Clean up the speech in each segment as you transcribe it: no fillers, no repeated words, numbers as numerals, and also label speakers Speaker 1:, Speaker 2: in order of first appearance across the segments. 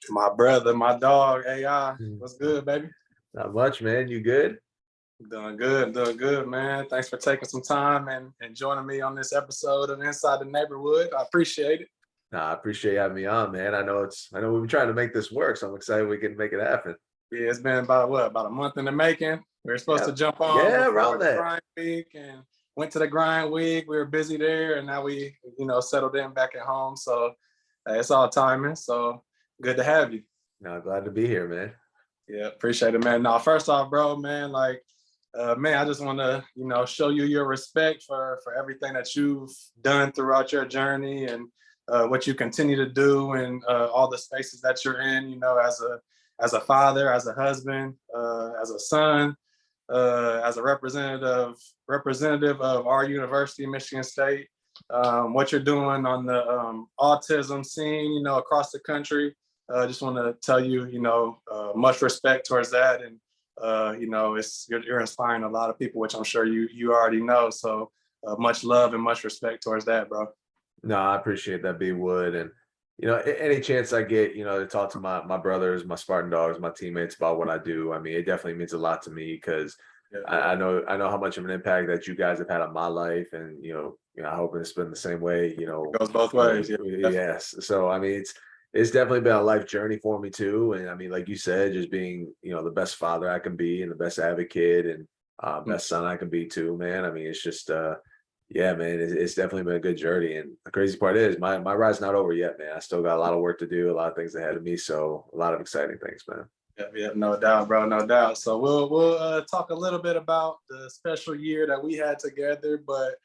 Speaker 1: My brother, my dog, AI.
Speaker 2: Mm.
Speaker 1: What's good, baby?
Speaker 2: Not much, man. You good?
Speaker 1: Doing good, man. Thanks for taking some time and joining me on this episode of Inside the Neighborhood. I appreciate it.
Speaker 2: Nah, I appreciate you having me on, man. I know we've been trying to make this work, so I'm excited we can make it happen.
Speaker 1: Yeah, it's been about a month in the making. We were supposed
Speaker 2: Yeah.
Speaker 1: to jump on
Speaker 2: Yeah,
Speaker 1: before
Speaker 2: around
Speaker 1: the
Speaker 2: that.
Speaker 1: grind week and went to the grind week. We were busy there, and now we, settled in back at home. So it's all timing. So good to have you.
Speaker 2: No, glad to be here, man.
Speaker 1: Yeah, appreciate it, man. Now, first off, bro, man, man, I just want to, show you your respect for everything that you've done throughout your journey and what you continue to do and all the spaces that you're in, as a father, as a husband, as a son, as a representative of our university, Michigan State. What you're doing on the autism scene, across the country. Just want to tell you, much respect towards that, and you're inspiring a lot of people, which I'm sure you already know. So much love and much respect towards that, bro.
Speaker 2: No, I appreciate that, B Wood. And any chance I get, to talk to my brothers, my Spartan dogs, my teammates about what I do. I mean, it definitely means a lot to me because
Speaker 1: Yeah.
Speaker 2: I know how much of an impact that you guys have had on my life, and I hope it's been the same way.
Speaker 1: It goes both ways. Yeah.
Speaker 2: Yes. So I mean, it's definitely been a life journey for me too. And I mean, like you said, just being the best father I can be and the best advocate and best son I can be too, man. I mean, it's just yeah, man, it's definitely been a good journey. And the crazy part is my ride's not over yet, man. I still got a lot of work to do, a lot of things ahead of me. So a lot of exciting things, man.
Speaker 1: Yeah, no doubt, bro, no doubt. So we'll talk a little bit about the special year that we had together, but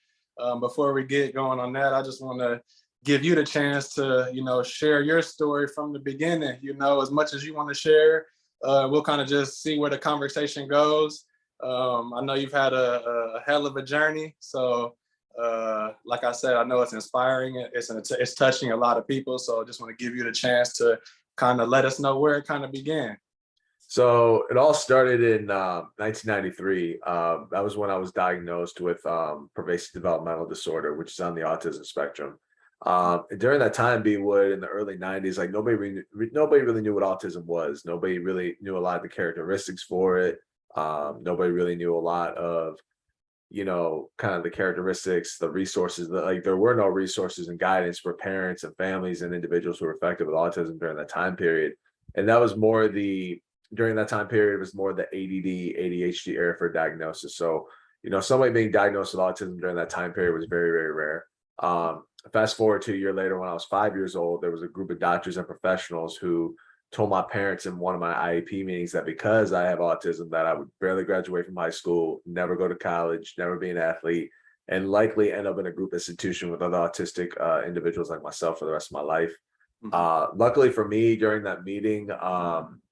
Speaker 1: before we get going on that, I just want to give you the chance to share your story from the beginning. As much as you want to share, we'll kind of just see where the conversation goes. I know you've had a hell of a journey, so like I said, I know it's inspiring. It's touching a lot of people. So I just want to give you the chance to kind of let us know where it kind of began.
Speaker 2: So it all started in 1993. That was when I was diagnosed with pervasive developmental disorder, which is on the autism spectrum. During that time, B Wood, in the early 90s, like nobody really knew what autism was. Nobody really knew a lot of the characteristics for it. Nobody really knew a lot of kind of the characteristics, the resources. That like there were no resources and guidance for parents and families and individuals who were affected with autism during that time period. And that was more during that time period, it was more the ADD, ADHD era for diagnosis. So, somebody being diagnosed with autism during that time period was very, very rare. Fast forward to a year later, when I was 5 years old, there was a group of doctors and professionals who told my parents in one of my IEP meetings that because I have autism, that I would barely graduate from high school, never go to college, never be an athlete, and likely end up in a group institution with other autistic individuals like myself for the rest of my life. Luckily for me, during that meeting,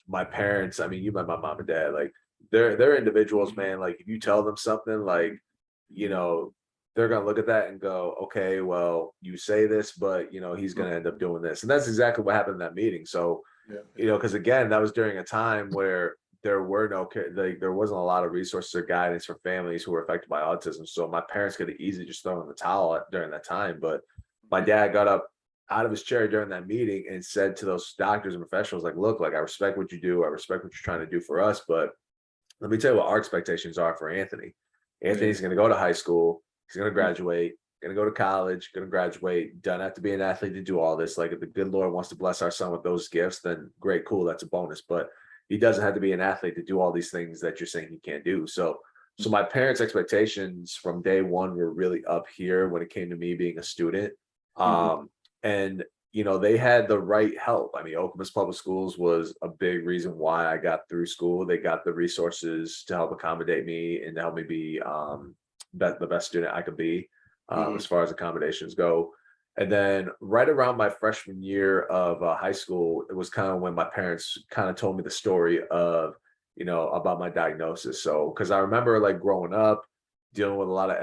Speaker 2: my parents, I mean, you met my mom and dad, like they're individuals, man. Like if you tell them something, like, they're going to look at that and go, okay, well, you say this, but he's going to end up doing this. And that's exactly what happened in that meeting. So, because again, that was during a time where there wasn't a lot of resources or guidance for families who were affected by autism. So my parents could have easily just thrown in the towel during that time. But my dad got up out of his chair during that meeting and said to those doctors and professionals, like, look, like I respect what you do. I respect what you're trying to do for us. But let me tell you what our expectations are for Anthony. Anthony's going to go to high school. He's going to graduate, going to go to college, going to graduate, doesn't have to be an athlete to do all this. Like if the good Lord wants to bless our son with those gifts, then great, cool. That's a bonus. But he doesn't have to be an athlete to do all these things that you're saying he can't do. So my parents' expectations from day one were really up here when it came to me being a student. And, they had the right help. I mean, Okemos Public Schools was a big reason why I got through school. They got the resources to help accommodate me and to help me be the best student I could be as far as accommodations go. And then right around my freshman year of high school, it was kind of when my parents kind of told me the story of, about my diagnosis. So, because I remember like growing up, dealing with a lot of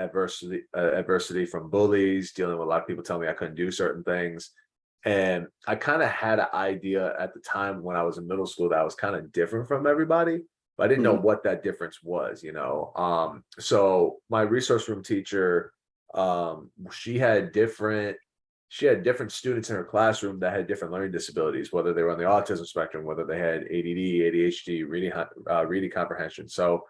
Speaker 2: adversity from bullies, dealing with a lot of people telling me I couldn't do certain things. And I kind of had an idea at the time when I was in middle school that I was kind of different from everybody, but I didn't know what that difference was, So my resource room teacher, she had different she had different students in her classroom that had different learning disabilities, whether they were on the autism spectrum, whether they had ADD, ADHD, reading comprehension. So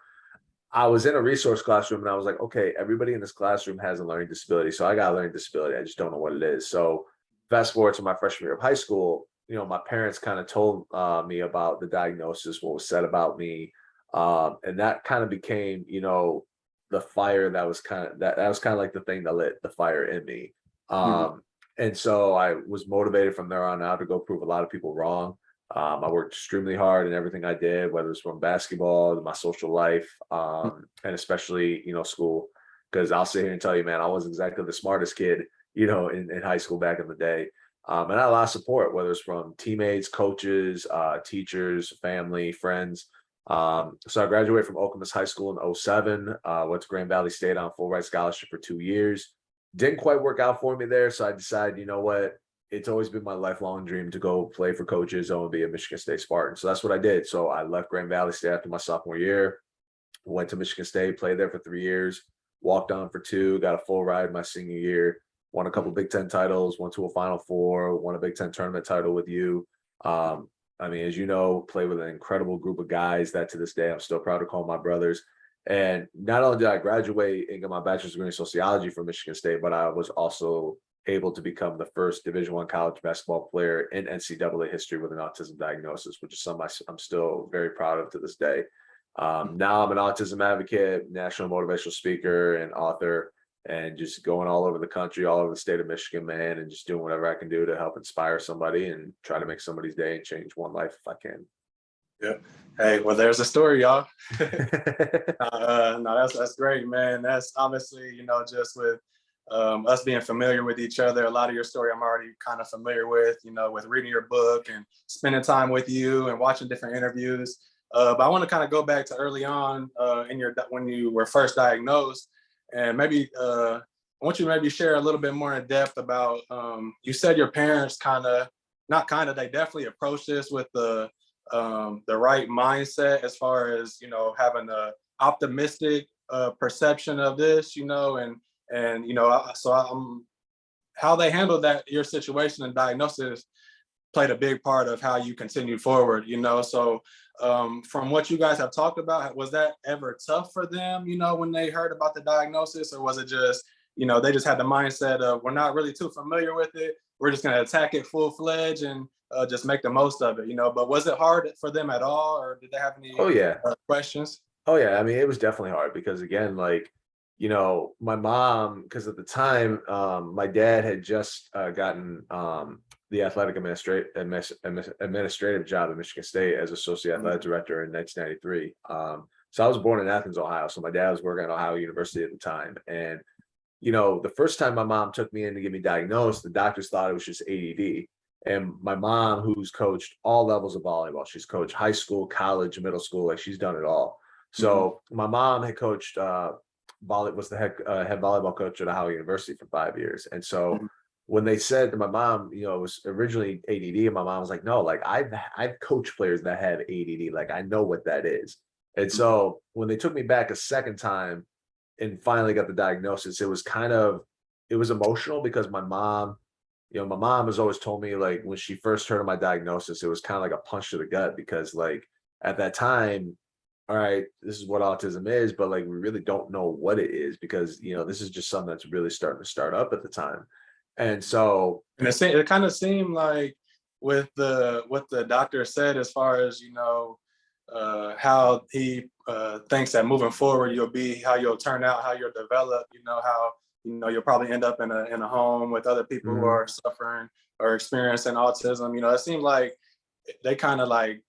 Speaker 2: I was in a resource classroom and I was like, okay, everybody in this classroom has a learning disability. So I got a learning disability. I just don't know what it is. So fast forward to my freshman year of high school, my parents kind of told me about the diagnosis, what was said about me. And that kind of became, the fire that was that was kind of like the thing that lit the fire in me.
Speaker 1: Mhm.
Speaker 2: And so I was motivated from there on out to go prove a lot of people wrong. I worked extremely hard in everything I did, whether it's from basketball to my social life, and especially, school. Because I'll sit here and tell you, man, I wasn't exactly the smartest kid, in high school back in the day. And I had a lot of support, whether it's from teammates, coaches, teachers, family, friends. So I graduated from Okemos High School in '07, went to Grand Valley State on full ride scholarship for 2 years. Didn't quite work out for me there. So I decided, you know what? It's always been my lifelong dream to go play for coaches and be a Michigan State Spartan. So that's what I did. So I left Grand Valley State after my sophomore year, went to Michigan State, played there for 3 years, walked on for 2, got a full ride my senior year, won a couple Big Ten titles, went to a Final Four, won a Big Ten tournament title with you. I mean, as you know, played with an incredible group of guys that to this day I'm still proud to call my brothers. And not only did I graduate and get my bachelor's degree in sociology from Michigan State, but I was also able to become the first Division I college basketball player in NCAA history with an autism diagnosis, which is something I'm still very proud of to this day. Now I'm an autism advocate, national motivational speaker, and author, and just going all over the country, all over the state of Michigan, man, and just doing whatever I can do to help inspire somebody and try to make somebody's day and change one life if I can.
Speaker 1: Yeah. Hey, well, there's a story, y'all. No, that's great, man. That's obviously, just with us being familiar with each other. A lot of your story I'm already kind of familiar with, with reading your book and spending time with you and watching different interviews. But I want to kind of go back to early on when you were first diagnosed, and maybe I want you to maybe share a little bit more in depth about. You said your parents they definitely approached this with the right mindset as far as having a optimistic perception of this, how they handled your situation and diagnosis played a big part of how you continue forward, so from what you guys have talked about, was that ever tough for them, when they heard about the diagnosis, or was it just they just had the mindset of, we're not really too familiar with it, we're just going to attack it full-fledged and just make the most of it, but was it hard for them at all, or did they have any
Speaker 2: Oh yeah.
Speaker 1: questions?
Speaker 2: Oh yeah. I mean, it was definitely hard because again, like, my mom, because at the time, my dad had just gotten the athletic administrative job at Michigan State as associate athletic director in 1993. So I was born in Athens, Ohio. So my dad was working at Ohio University at the time. And, the first time my mom took me in to get me diagnosed, the doctors thought it was just ADD. And my mom, who's coached all levels of volleyball, she's coached high school, college, middle school, like she's done it all. So my mom had coached was the head volleyball coach at Ohio University for 5 years. And so when they said to my mom, it was originally ADD, and my mom was like, no, like I've coached players that have ADD, like I know what that is. And so when they took me back a second time and finally got the diagnosis, it was emotional because my mom has always told me, like, when she first heard of my diagnosis, it was kind of like a punch to the gut because, like, at that time, all right, this is what autism is, but like we really don't know what it is because this is just something that's really starting to start up at the time. And so
Speaker 1: it kind of seemed like with what the doctor said, as far as how he thinks that moving forward how you'll turn out, how you'll develop, how you'll probably end up in a home with other people who are suffering or experiencing autism. It seemed like they kind of like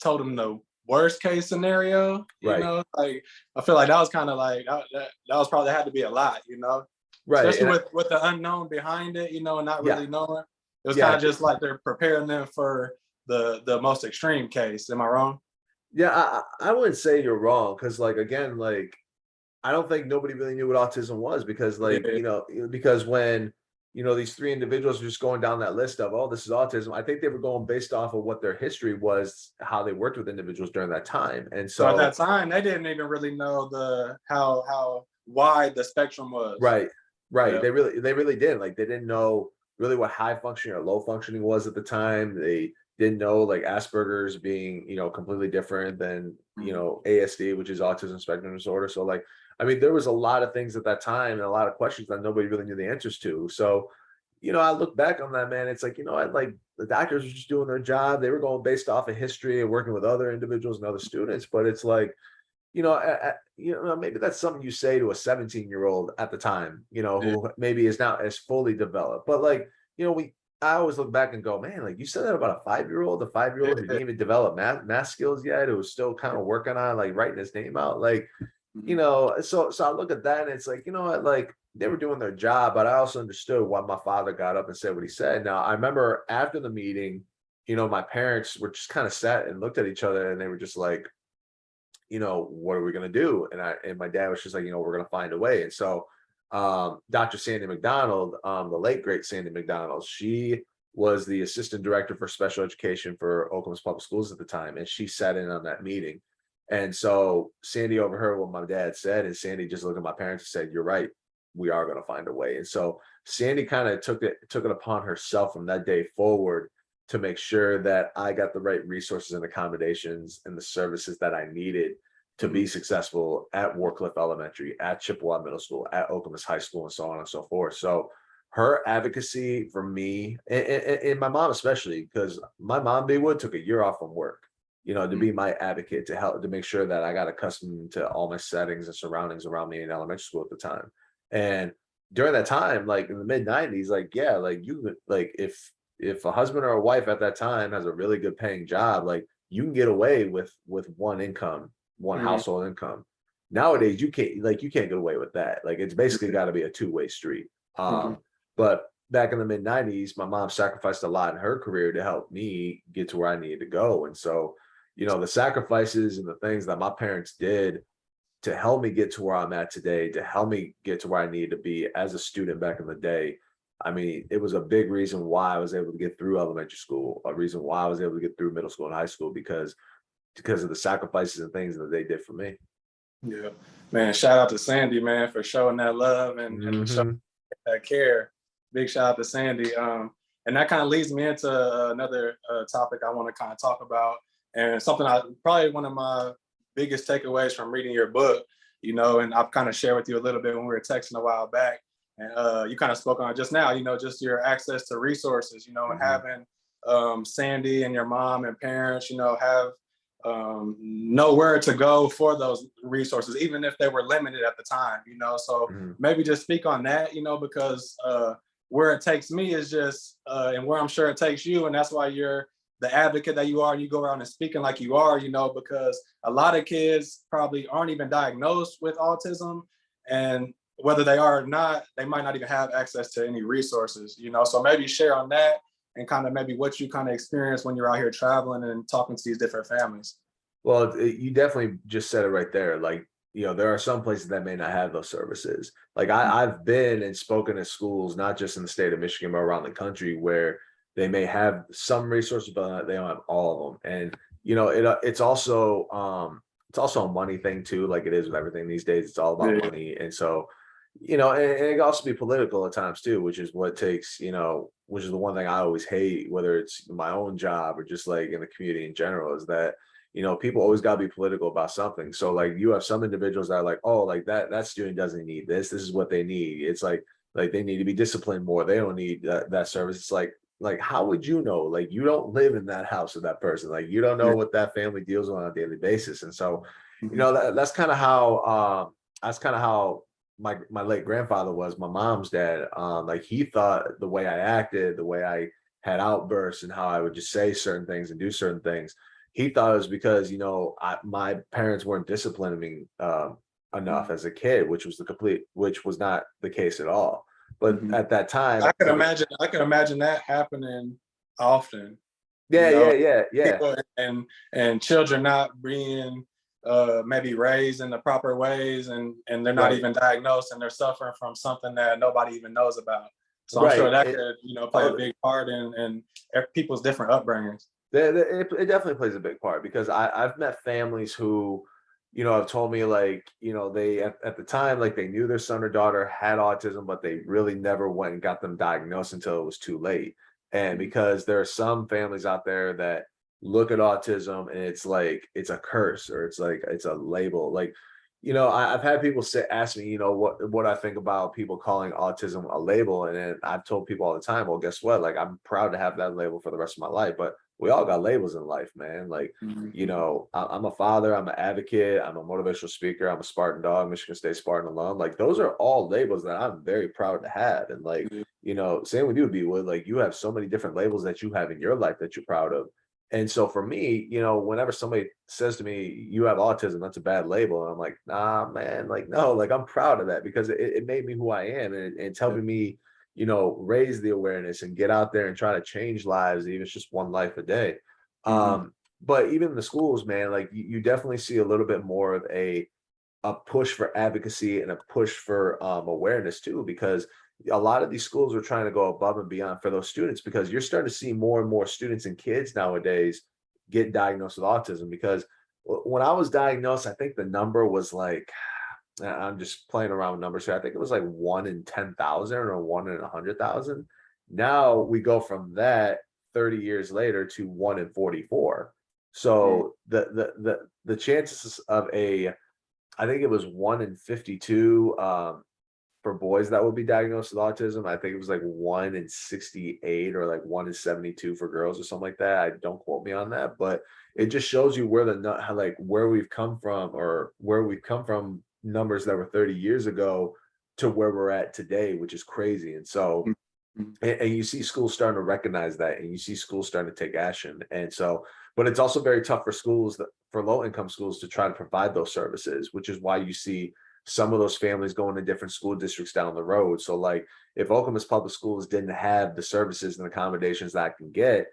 Speaker 1: told him the worst case scenario,
Speaker 2: right.
Speaker 1: like I feel like that was kind of like that was probably had to be a lot,
Speaker 2: Right.
Speaker 1: especially with the unknown behind it, and not really knowing. It was kind of just like they're preparing them for the most extreme case. Am I wrong?
Speaker 2: Yeah, I wouldn't say you're wrong because, like, again, like, I don't think nobody really knew what autism was because, like, because when these 3 individuals are just going down that list of, oh, this is autism. I think they were going based off of what their history was, how they worked with individuals during that time. And
Speaker 1: So at
Speaker 2: so,
Speaker 1: that time, they didn't even really know how wide the spectrum was.
Speaker 2: right. Right.
Speaker 1: Yeah.
Speaker 2: They really didn't. Like they didn't know really what high functioning or low functioning was at the time. They didn't know like Asperger's being, completely different than,
Speaker 1: Mhm.
Speaker 2: ASD, which is autism spectrum disorder. So like, I mean, there was a lot of things at that time and a lot of questions that nobody really knew the answers to. So, I look back on that, man. It's like, like the doctors were just doing their job. They were going based off of history and working with other individuals and other students. But it's like, maybe that's something you say to a 17-year-old at the time,
Speaker 1: Yeah.
Speaker 2: who maybe is not as fully developed. But like, I always look back and go, man, like you said that about a 5-year-old, who didn't even develop math skills yet, who was still kind of working on like writing his name out. Like,
Speaker 1: Mhm.
Speaker 2: so I look at that and it's like, what, like they were doing their job, but I also understood why my father got up and said what he said. Now I remember after the meeting, my parents were just kind of sat and looked at each other and they were just like, what are we going to do? And my dad was just like, we're going to find a way. And so, Dr. Sandy McDonald, the late great Sandy McDonald, she was the assistant director for special education for Oklahoma's public schools at the time. And she sat in on that meeting. And so Sandy overheard what my dad said, and Sandy just looked at my parents and said, "You're right. We are going to find a way." And so Sandy kind of took it upon herself from that day forward to make sure that I got the right resources and accommodations and the services that I needed to be
Speaker 1: Mhm.
Speaker 2: successful at Warcliffe Elementary, at Chippewa Middle School, at Oklahoma's High School, and so on and so forth. So her advocacy for me and my mom especially, because my mom B Wood took a year off from work, to
Speaker 1: Mhm.
Speaker 2: be my advocate, to help to make sure that I got accustomed to all my settings and surroundings around me in elementary school at the time. And during that time, like in the mid 90s, like yeah, like like if a husband or a wife at that time has a really good paying job, like you can get away with one income, one
Speaker 1: Mhm.
Speaker 2: household income. Nowadays, you can't get away with that. Like it's basically got to be a two-way street.
Speaker 1: Mhm.
Speaker 2: But back in the mid 90s, my mom sacrificed a lot in her career to help me get to where I needed to go. And so, the sacrifices and the things that my parents did to help me get to where I'm at today, to help me get to where I needed to be as a student back in the day. I mean, it was a big reason why I was able to get through elementary school, a reason why I was able to get through middle school and high school because of the sacrifices and things that they did for me.
Speaker 1: Yeah, man. Shout out to Sandy, man, for showing that love and showing
Speaker 2: Hmm.
Speaker 1: that care. Big shout out to Sandy. And that kind of leads me into another topic I want to kind of talk about, and something I probably one of my biggest takeaways from reading your book. And I've kind of shared with you a little bit when we were texting a while back, and you kind of spoke on it just now. Just your access to resources. And
Speaker 2: Hmm.
Speaker 1: having Sandy and your mom and parents. Have know where to go for those resources, even if they were limited at the time. So
Speaker 2: Hmm.
Speaker 1: maybe just speak on that, because where it takes me is just, and where I'm sure it takes you. And that's why you're the advocate that you are. And you go around and speaking like you are, because a lot of kids probably aren't even diagnosed with autism. And whether they are or not, they might not even have access to any resources. So maybe share on that and kind of maybe what you kind of experience when you're out here traveling and talking to these different families.
Speaker 2: Well, you definitely just said it right there. Like, there are some places that may not have those services. Like I've been and spoken at schools, not just in the state of Michigan, but around the country where they may have some resources, but they don't have all of them. And, it's also a money thing too, like it is with everything these days. It's all about
Speaker 1: Yeah.
Speaker 2: money. And so, and it can also be political at times too, which is what takes, which is the one thing I always hate, whether it's my own job or just like in the community in general, is that people always got to be political about something. So like you have some individuals that are like, oh, like that student doesn't need this. This is what they need. It's like they need to be disciplined more. They don't need that service. It's like how would you know? Like you don't live in that house with that person. Like you don't know what that family deals with on a daily basis. And so,
Speaker 1: Mhm.
Speaker 2: that's kind of how my late grandfather was, my mom's dad. Like he thought the way I acted, the way I had outbursts and how I would just say certain things and do certain things, he thought it was because my parents weren't disciplining me enough
Speaker 1: Mhm.
Speaker 2: as a kid, which was not the case at all. But
Speaker 1: Mhm.
Speaker 2: at that time,
Speaker 1: I can imagine. I can imagine that happening often. You
Speaker 2: yeah,
Speaker 1: know,
Speaker 2: yeah, yeah, yeah,
Speaker 1: people and children not being maybe raised in the proper ways, and they're not
Speaker 2: right,
Speaker 1: even diagnosed, and they're suffering from something that nobody even knows about. So I'm sure
Speaker 2: right.
Speaker 1: that could play a
Speaker 2: Oh,
Speaker 1: big part in people's different upbringings.
Speaker 2: it definitely plays a big part because I've met families who, have told me like, they at the time, like they knew their son or daughter had autism, but they really never went and got them diagnosed until it was too late. And because there are some families out there that look at autism and it's like it's a curse, or it's like it's a label. Like, I've had people ask me, what I think about people calling autism a label. And then I've told people all the time, well, guess what? Like, I'm proud to have that label for the rest of my life, but we all got labels in life, man. Like,
Speaker 1: Mhm.
Speaker 2: I'm a father, I'm an advocate, I'm a motivational speaker, I'm a Spartan dog, Michigan State Spartan alum. Like, those are all labels that I'm very proud to have. And like, same with you, B Wood. Like, you have so many different labels that you have in your life that you're proud of. And so for me, whenever somebody says to me, you have autism, that's a bad label. And I'm like, nah, man, like, no, like I'm proud of that because it made me who I am, and it's
Speaker 1: Yeah.
Speaker 2: helping me, raise the awareness and get out there and try to change lives, even if it's just one life a day.
Speaker 1: Mhm.
Speaker 2: But even in the schools, man, like you definitely see a little bit more of a push for advocacy and a push for awareness too, because a lot of these schools are trying to go above and beyond for those students, because you're starting to see more and more students and kids nowadays get diagnosed with autism. Because when I was diagnosed, I think the number was like, I'm just playing around with numbers here. I think it was like 1 in 10,000 or 1 in 100,000. Now we go from that 30 years later to 1 in 44.
Speaker 1: Mhm.
Speaker 2: So the chances of I think it was 1 in 52 for boys that would be diagnosed with autism. I think it was like 1 in 68 or like 1 in 72 for girls or something like that. I don't quote me on that, but it just shows you where like where we've come from, or where we've come from numbers that were 30 years ago to where we're at today, which is crazy. And so,
Speaker 1: Mhm.
Speaker 2: and you see schools starting to recognize that, and you see schools starting to take action. And so, but it's also very tough for schools for low income schools to try to provide those services, which is why you see some of those families going to different school districts down the road. So like, if Okemos public schools didn't have the services and accommodations that I can get,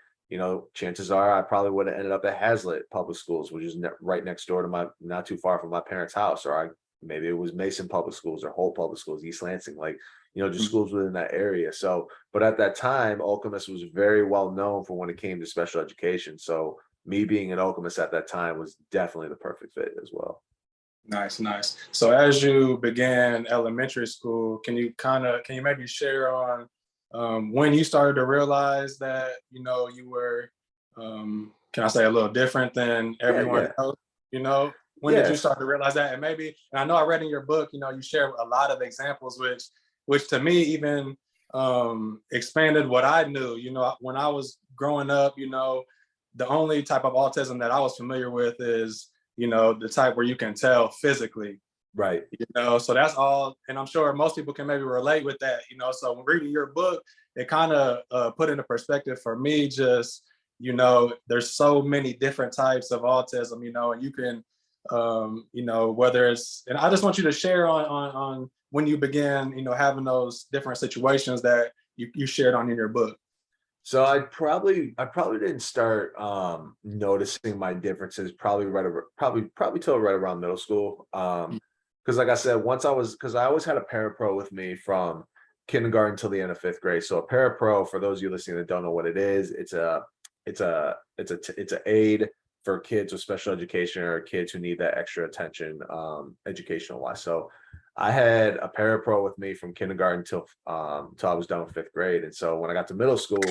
Speaker 2: chances are I probably would have ended up at Hazlitt public schools, which is right next door to not too far from my parents' house. Or maybe it was Mason public schools or Holt public schools, East Lansing, like, just
Speaker 1: Mhm.
Speaker 2: schools within that area. So, but at that time, Okemos was very well known for when it came to special education. So me being at Okemos at that time was definitely the perfect fit as well.
Speaker 1: Nice, nice. So as you began elementary school, can you maybe share on when you started to realize that you were can I say a little different than
Speaker 2: Yeah,
Speaker 1: everyone
Speaker 2: yeah.
Speaker 1: else? When did you
Speaker 2: Yes.
Speaker 1: start to realize that? And maybe, and I know I read in your book, you share a lot of examples, which to me even expanded what I knew. When I was growing up, the only type of autism that I was familiar with is the type where you can tell physically,
Speaker 2: Right.
Speaker 1: so that's all. And I'm sure most people can maybe relate with that, so when reading your book, it kind of put into perspective for me, just, there's so many different types of autism, and you can, whether it's, and I just want you to share on when you began, having those different situations that you shared on in your book.
Speaker 2: So I probably didn't start noticing my differences probably probably till right around middle school. Because like I said, because I always had a parapro with me from kindergarten till the end of fifth grade. So a parapro, for those of you listening that don't know what it is, it's a aid for kids with special education, or kids who need that extra attention, educational wise. So I had a parapro with me from kindergarten till I was done with fifth grade. And so when I got to middle school,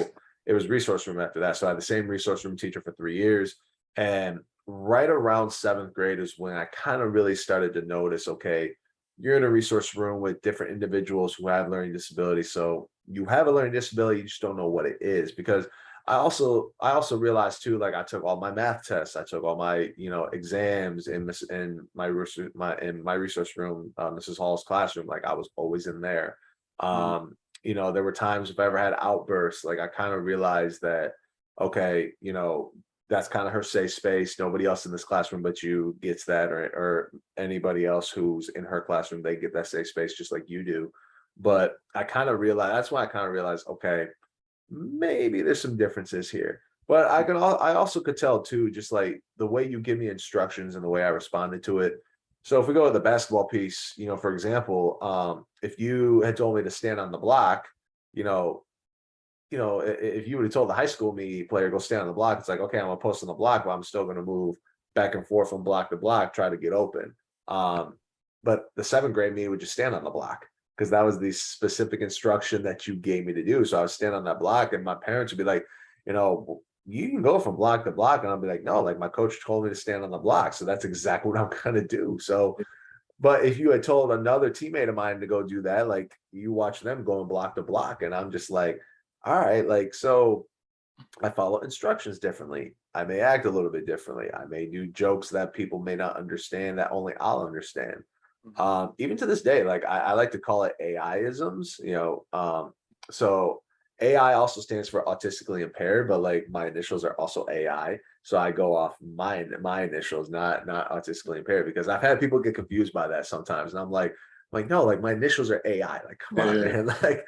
Speaker 2: it was resource room after that. So I had the same resource room teacher for 3 years. And right around seventh grade is when I kind of really started to notice, okay, you're in a resource room with different individuals who have learning disabilities. So you have a learning disability, you just don't know what it is. Because I also realized too, like I took all my math tests, I took all my exams in my resource room, Mrs. Hall's classroom. Like I was always in there.
Speaker 1: Mhm.
Speaker 2: There were times if I ever had outbursts, like I kind of realized that, okay, that's kind of her safe space. Nobody else in this classroom but you gets that, or anybody else who's in her classroom, they get that safe space just like you do. But I kind of realized that's why I kind of realized, okay, maybe there's some differences here. But I also could tell too, just like the way you give me instructions and the way I responded to it. So if we go to the basketball piece, for example, if you had told me to stand on the block, you know, if you would have told the high school me player go stand on the block, it's like, okay, I'm gonna post on the block, but I'm still gonna move back and forth from block to block, try to get open. But the 7th grade me would just stand on the block because that was the specific instruction that you gave me to do. So I would stand on that block, and my parents would be like, you can go from block to block. And I'll be like, no, like my coach told me to stand on the block. So that's exactly what I'm going to do. So, but if you had told another teammate of mine to go do that, like you watch them going block to block, and I'm just like, all right, like, so I follow instructions differently. I may act a little bit differently. I may do jokes that people may not understand that only I'll understand. Even to this day, like I like to call it AI-isms, so AI also stands for autistically impaired, but like my initials are also AI. So I go off my initials, not autistically impaired, because I've had people get confused by that sometimes. And I'm like, no, like my initials are AI. Like, come on, man. Like,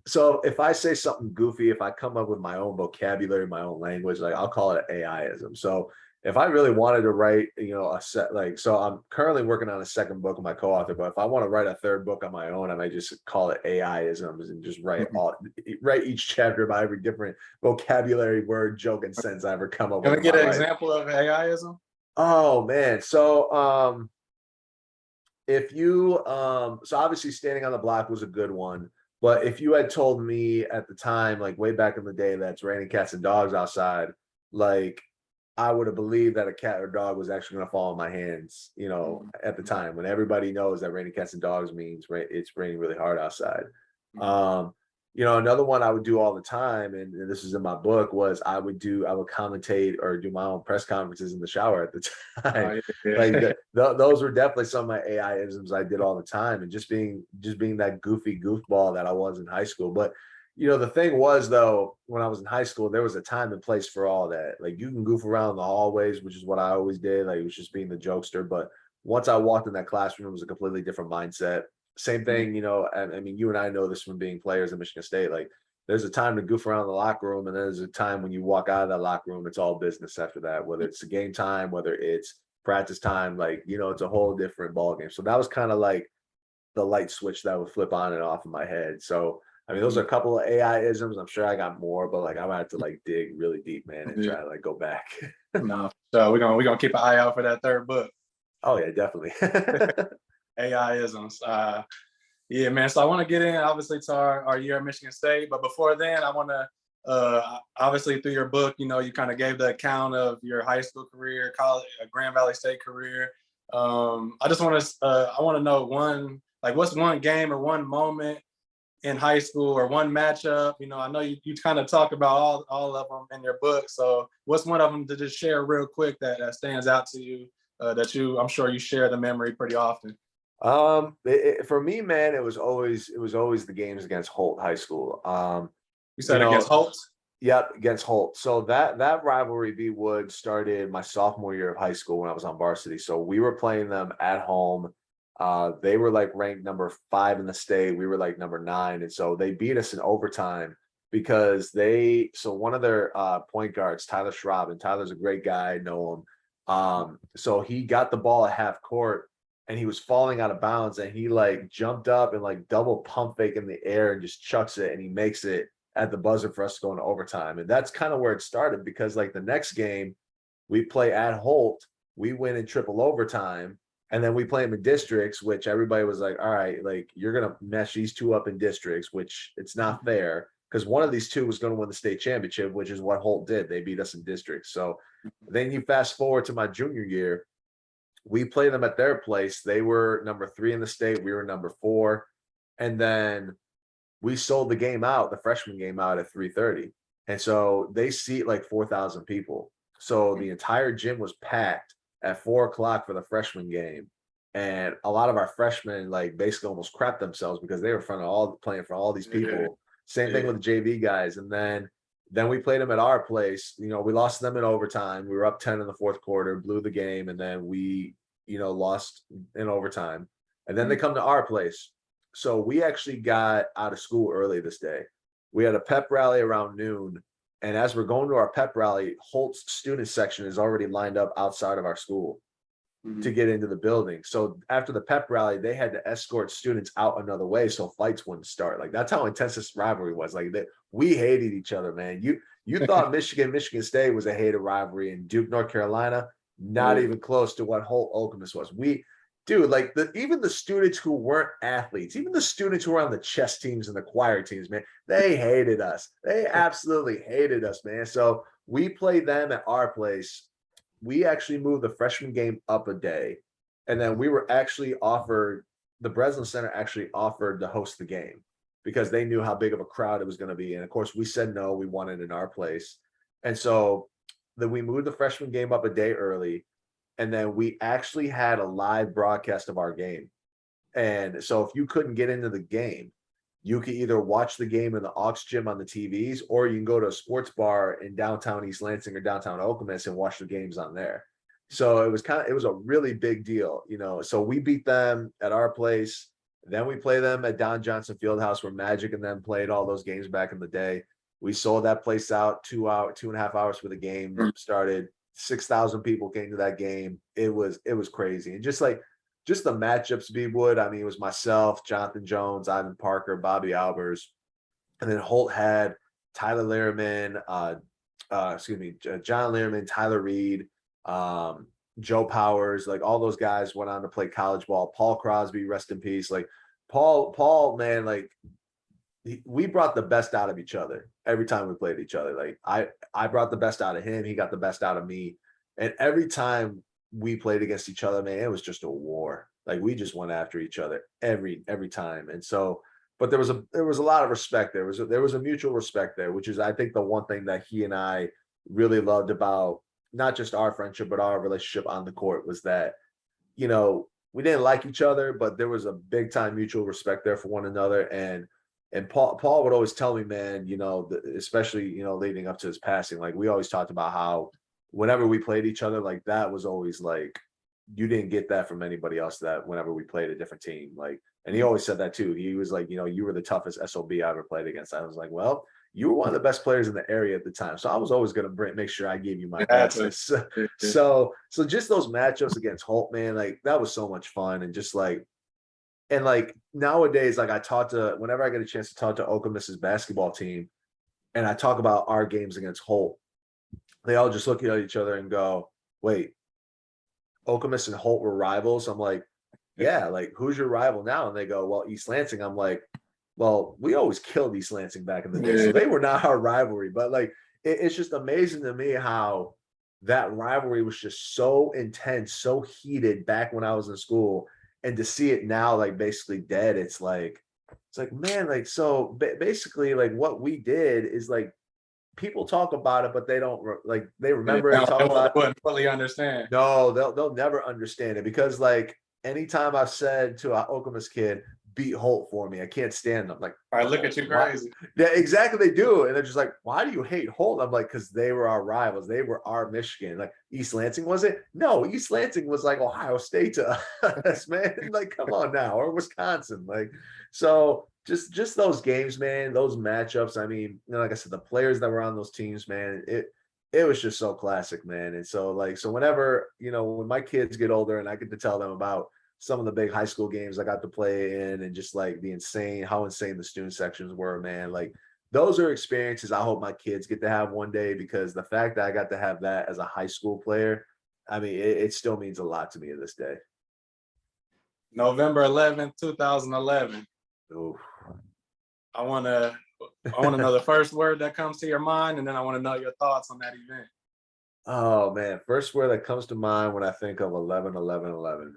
Speaker 2: so if I say something goofy, if I come up with my own vocabulary, my own language, like I'll call it AI-ism. So if I really wanted to write, a set, like, so I'm currently working on a 2nd book with my co-author, but if I want to write a 3rd book on my own, I might just call it AI-isms and just write each chapter by every different vocabulary, word, joke, and sentence I ever come up with.
Speaker 1: Can we get an example of AI-ism?
Speaker 2: Oh man. So if you so obviously standing on the block was a good one. But if you had told me at the time, like way back in the day, that's raining cats and dogs outside, like I would have believed that a cat or dog was actually going to fall in my hands, at the time when everybody knows that raining cats and dogs means it's raining really hard outside. Another one I would do all the time, and this is in my book, was I would commentate or do my own press conferences in the shower at the time. Like those were definitely some of my AI-isms I did all the time, and just being that goofy goofball that I was in high school. But the thing was, though, when I was in high school, there was a time and place for all that. Like you can goof around in the hallways, which is what I always did. Like it was just being the jokester. But once I walked in that classroom, it was a completely different mindset. Same thing, I mean, you and I know this from being players at Michigan State. Like there's a time to goof around in the locker room, and there's a time when you walk out of that locker room, it's all business after that, whether it's a game time, whether it's practice time, like, it's a whole different ball game. So that was kind of like the light switch that would flip on and off in my head. So I mean, those are a couple of AI-isms. I'm sure I got more, but like I'm gonna have to like dig really deep, man, and try to like go back.
Speaker 1: No, so we're gonna keep an eye out for that 3rd book.
Speaker 2: Oh yeah, definitely.
Speaker 1: AI-isms. Yeah, man. So I want to get in obviously to our year at Michigan State, but before then, I want to obviously through your book, you kind of gave the account of your high school career, college, Grand Valley State career. I just want to I want to know what's one game or one moment in high school or one matchup. I know you kind of talk about all of them in your book. So what's one of them to just share real quick that stands out to you, I'm sure you share the memory pretty often?
Speaker 2: For me, man, it was always the games against Holt High School.
Speaker 1: You said against Holt?
Speaker 2: Yep, against Holt. So that rivalry, B Wood, started my sophomore year of high school when I was on varsity. So we were playing them at home. They were like ranked number 5 in the state. We were like number 9. And so they beat us in overtime because one of their point guards, Tyler Schraub, and Tyler's a great guy, I know him. So he got the ball at half court and he was falling out of bounds, and he like jumped up and like double pump fake in the air and just chucks it, and he makes it at the buzzer for us to go into overtime. And that's kind of where it started, because like the next game we play at Holt, we win in triple overtime. And then we play them in districts, which everybody was like, all right, like you're going to mesh these two up in districts, which it's not fair, because one of these two was going to win the state championship, which is what Holt did. They beat us in districts. So then you fast forward to my junior year, we played them at their place. They were number 3 in the state. We were number 4. And then we sold the game out, the freshman game out at 3:30. And so they seat like 4,000 people. So the entire gym was packed at 4:00 for the freshman game. And a lot of our freshmen like basically almost crapped themselves because they were playing for all these people. Same thing with the JV guys. And then we played them at our place. We lost them in overtime. We were up 10 in the 4th quarter, blew the game, and then we, lost in overtime. And then they come to our place. So we actually got out of school early this day. We had a pep rally around noon. And as we're going to our pep rally, Holt's student section is already lined up outside of our school to get into the building. So after the pep rally, they had to escort students out another way so fights wouldn't start. Like that's how intense this rivalry was. Like we hated each other, man. You thought Michigan State was a hated rivalry, and Duke, North Carolina, not even close to what Holt Okemos was. Dude, like even the students who weren't athletes, even the students who were on the chess teams and the choir teams, man, they hated us. They absolutely hated us, man. So we played them at our place. We actually moved the freshman game up a day. And then we were actually offered, the Breslin Center actually offered to host the game because they knew how big of a crowd it was going to be. And of course, we said no, we wanted it in our place. And so then we moved the freshman game up a day early. And then we actually had a live broadcast of our game. And so if you couldn't get into the game, you could either watch the game in the Aux gym on the TVs, or you can go to a sports bar in downtown East Lansing or downtown Okemos and watch the games on there. So it was a really big deal, you know. So we beat them at our place. Then we play them at Don Johnson Fieldhouse, where Magic and them played all those games back in the day. We sold that place out 2.5 hours for the game started. 6,000 people came to that game. It was crazy. And just the matchups, B-Wood, I mean, it was myself, Jonathan Jones, Ivan Parker, Bobby Albers, and then Holt had Tyler Lehrman, John Lehrman, Tyler Reed, Joe Powers, like all those guys went on to play college ball. Paul Crosby, rest in peace. Like Paul, man, like we brought the best out of each other every time we played each other. Like I brought the best out of him. He got the best out of me. And every time we played against each other, man, it was just a war. Like we just went after each other every time. And so, but there was a lot of respect. There was a mutual respect there, which is, I think, the one thing that he and I really loved about not just our friendship, but our relationship on the court, was that, you know, we didn't like each other, but there was a big time mutual respect there for one another. And Paul would always tell me, man, you know, especially, you know, leading up to his passing, like we always talked about how whenever we played each other, like that was always like, you didn't get that from anybody else, that whenever we played a different team, like, and he always said that too. He was like, you know, you were the toughest SOB I ever played against. I was like, well, you were one of the best players in the area at the time. So I was always going to make sure I gave you my best. So just those matchups against Holt, man, like that was so much fun. And just like, and like nowadays, like whenever I get a chance to talk to Okemos's basketball team and I talk about our games against Holt, they all just look at each other and go, wait, Okemos and Holt were rivals? I'm like, yeah, like who's your rival now? And they go, well, East Lansing. I'm like, well, we always killed East Lansing back in the day. So they were not our rivalry. But like, it's just amazing to me how that rivalry was just so intense, so heated back when I was in school. And to see it now, like basically dead, it's like, man, like, so basically like what we did is like, people talk about it, but they don't like, they remember it, talk about it.
Speaker 1: Wouldn't fully understand.
Speaker 2: No, they'll never understand it, because like anytime I've said to an Okemos kid, beat Holt for me, I can't stand them. Like,
Speaker 1: all right, look at you crazy.
Speaker 2: Yeah, exactly. They do. And they're just like, why do you hate Holt? I'm like, because they were our rivals. They were our Michigan. Like East Lansing, was it? No, East Lansing was like Ohio State to us, man. Like, come on now, or Wisconsin. Like, so just those games, man, those matchups. I mean, you know, like I said, the players that were on those teams, man, it was just so classic, man. And so whenever, you know, when my kids get older and I get to tell them about some of the big high school games I got to play in, and just like how insane the student sections were, man. Like those are experiences I hope my kids get to have one day, because the fact that I got to have that as a high school player, I mean, it still means a lot to me to this day.
Speaker 1: November 11th, 2011.
Speaker 2: Oof.
Speaker 1: I want to know the first word that comes to your mind, and then I want to know your thoughts on that event.
Speaker 2: Oh man, first word that comes to mind when I think of 11/11/11.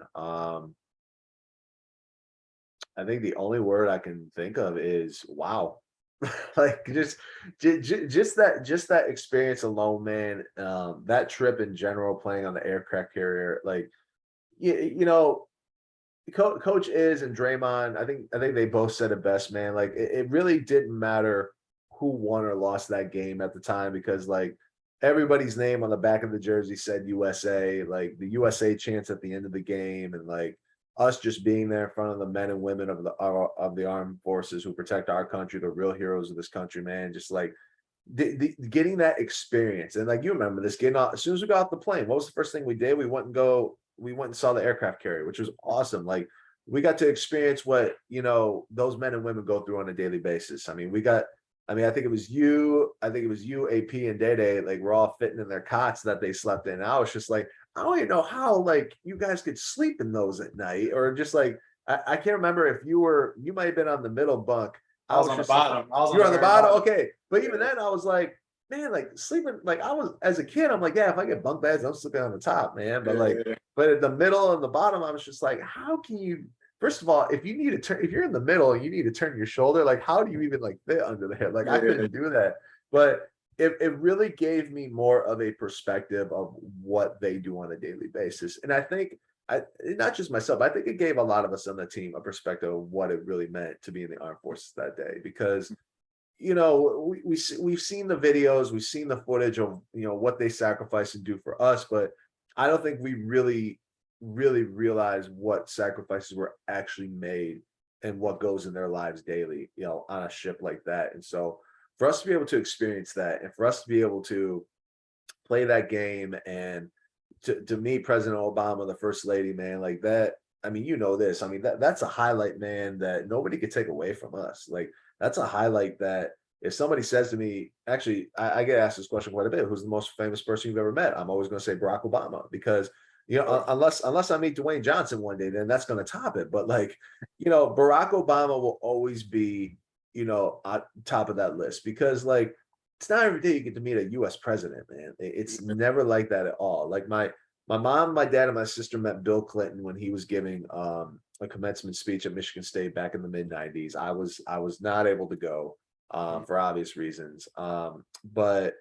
Speaker 2: I think the only word I can think of is wow. Like just that experience alone, man. That trip in general, playing on the aircraft carrier, like you know, Coach Iz and Draymond, I think they both said it best, man. Like it really didn't matter who won or lost that game at the time, because like everybody's name on the back of the jersey said USA, like the USA chants at the end of the game, and like us just being there in front of the men and women of the armed forces who protect our country, the real heroes of this country, man. Just like getting that experience. And like, you remember this, getting out as soon as we got off the plane, what was the first thing we did? We went and saw the aircraft carrier, which was awesome. Like we got to experience what, you know, those men and women go through on a daily basis. I mean, I think it was you, AP and Day Day, like we're all fitting in their cots that they slept in. And I was just like, I don't even know how like you guys could sleep in those at night, or just like I can't remember if you might have been on the middle bunk.
Speaker 1: I
Speaker 2: I
Speaker 1: was
Speaker 2: was
Speaker 1: on the
Speaker 2: just
Speaker 1: bottom. I was
Speaker 2: you
Speaker 1: on
Speaker 2: were
Speaker 1: the
Speaker 2: on the
Speaker 1: very
Speaker 2: bottom,
Speaker 1: bottom.
Speaker 2: okay. But even
Speaker 1: Yeah.
Speaker 2: then, I was like, man, like sleeping, like I was as a kid, I'm like, yeah, if I get bunk beds, I'm sleeping on the top, man. But like,
Speaker 1: Yeah.
Speaker 2: but at the middle and the bottom, I was just like, how can you? First of all, if you need to turn, if you're in the middle and you need to turn your shoulder, like how do you even like fit under the hip? Like I
Speaker 1: Yeah.
Speaker 2: couldn't do that. But it really gave me more of a perspective of what they do on a daily basis. And I think I not just myself, I think it gave a lot of us on the team a perspective of what it really meant to be in the armed forces that day. Because we've seen the videos, we've seen the footage of what they sacrifice and do for us, but I don't think we really realize what sacrifices were actually made and what goes in their lives daily, on a ship like that. And so for us to be able to experience that, and for us to be able to play that game, and to meet President Obama, the first lady, man, like that. I mean, this. I mean, that's a highlight, man, that nobody could take away from us. Like that's a highlight that if somebody says to me, actually, I get asked this question quite a bit, who's the most famous person you've ever met? I'm always going to say Barack Obama, because unless I meet Dwayne Johnson one day, then that's going to top it. But like, Barack Obama will always be, at top of that list, because like it's not every day you get to meet a US president, man. It's never like that at all. Like my mom, my dad, and my sister met Bill Clinton when he was giving a commencement speech at Michigan State back in the mid 90s. I was not able to go for obvious reasons. But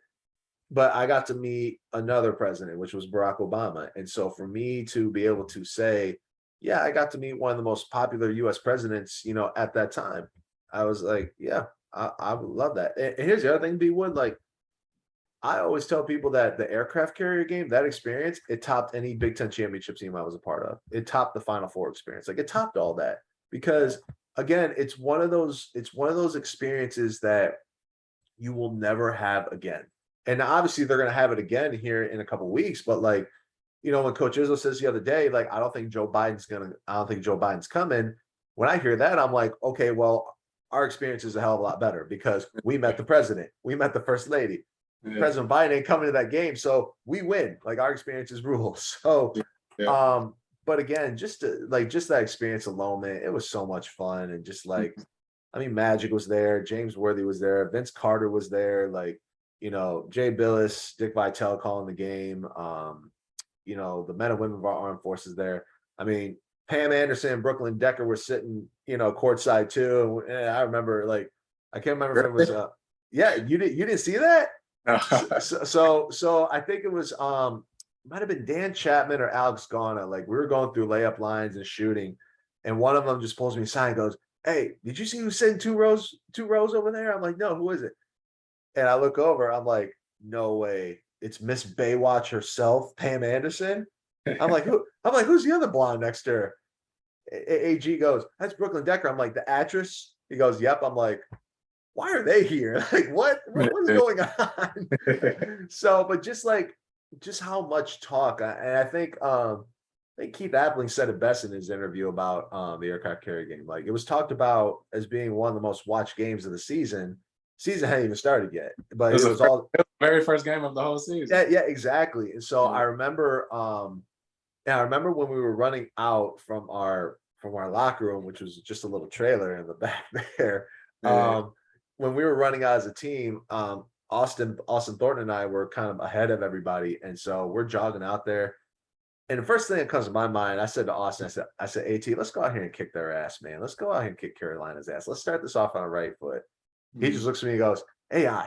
Speaker 2: I got to meet another president, which was Barack Obama. And so for me to be able to say, yeah, I got to meet one of the most popular US presidents, at that time, I was like, yeah, I would love that. And here's the other thing, B Wood, like I always tell people that the aircraft carrier game, that experience, it topped any Big Ten championship team I was a part of. It topped the Final Four experience. Like it topped all that, because again, it's one of those experiences that you will never have again. And obviously they're going to have it again here in a couple of weeks. But like, when Coach Izzo says the other day, like, I don't think Joe Biden's coming. When I hear that, I'm like, okay, well, our experience is a hell of a lot better, because we met the president, we met the first lady.
Speaker 1: Yeah.
Speaker 2: President Biden ain't coming to that game, so we win. Like our experience is rules. So,
Speaker 1: Yeah.
Speaker 2: but again, just that experience alone, man, it was so much fun. And just like, I mean, Magic was there, James Worthy was there, Vince Carter was there, like, Jay Billis, Dick Vitale calling the game. The men and women of our armed forces there. I mean, Pam Anderson and Brooklyn Decker were sitting, courtside too. And I remember, like, I can't remember if it was yeah, you didn't see that? So I think it was might have been Dan Chapman or Alex Garna. Like we were going through layup lines and shooting, and one of them just pulls me aside and goes, "Hey, did you see who's sitting two rows over there?" I'm like, "No, who is it?" And I look over, I'm like, "No way, it's Miss Baywatch herself, Pam Anderson." I'm like, "Who?" I'm like, "Who's the other blonde next to her?" AG goes, "That's Brooklyn Decker." I'm like, "The actress?" He goes, "Yep." I'm like, why are they here? Like, what is going on? So, but just how much talk, and I think Keith Appling said it best in his interview about the aircraft carrier game. Like, it was talked about as being one of the most watched games of the season. Season hadn't even started yet, but it was all
Speaker 1: the very first game of the whole season.
Speaker 2: yeah, exactly. And so I remember, when we were running out from our locker room, which was just a little trailer in the back there.
Speaker 1: Yeah.
Speaker 2: When we were running out as a team, Austin Thornton and I were kind of ahead of everybody, and so we're jogging out there. And the first thing that comes to my mind, I said to Austin, I said, AT, let's go out here and kick their ass, man. Let's go out here and kick Carolina's ass. Let's start this off on the right foot. He just looks at me and goes, AI,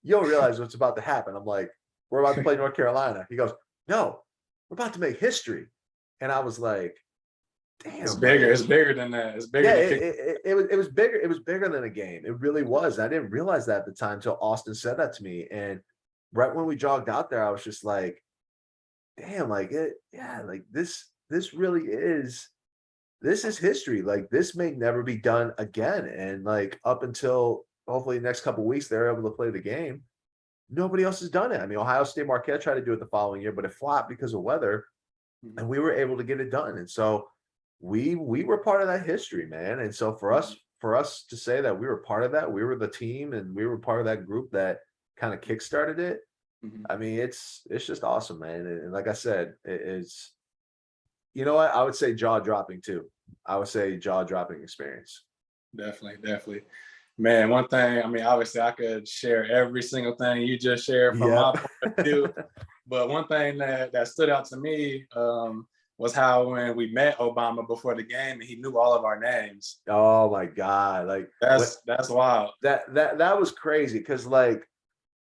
Speaker 2: you don't realize what's about to happen. I'm like, we're about to play North Carolina. He goes, no, we're about to make history. And I was like, damn,
Speaker 1: It's bigger. It's bigger than that. It's bigger.
Speaker 2: yeah,
Speaker 1: Than
Speaker 2: it was bigger. It was bigger than a game. It really was. I didn't realize that at the time until Austin said that to me. And right when we jogged out there, I was just like, damn, like like this really is, this is history. Like this may never be done again. And like up until hopefully the next couple of weeks, they're able to play the game. Nobody else has done it. I mean, Ohio State Marquette tried to do it the following year, but it flopped because of weather, and we were able to get it done. And so we were part of that history, man. And so for us to say that we were part of that, we were the team and we were part of that group that kind of kickstarted it.
Speaker 1: Mhm.
Speaker 2: I mean, it's just awesome, man. And like I said, it's, you know what? I would say jaw dropping too. I would say jaw dropping experience.
Speaker 1: Definitely, definitely. Man, one thing, I mean, obviously I could share every single thing you just shared from my
Speaker 2: Yep.
Speaker 1: point of view, but one thing that stood out to me was how when we met Obama before the game and he knew all of our names.
Speaker 2: Oh my God. Like what
Speaker 1: That's wild.
Speaker 2: that was crazy. Cause like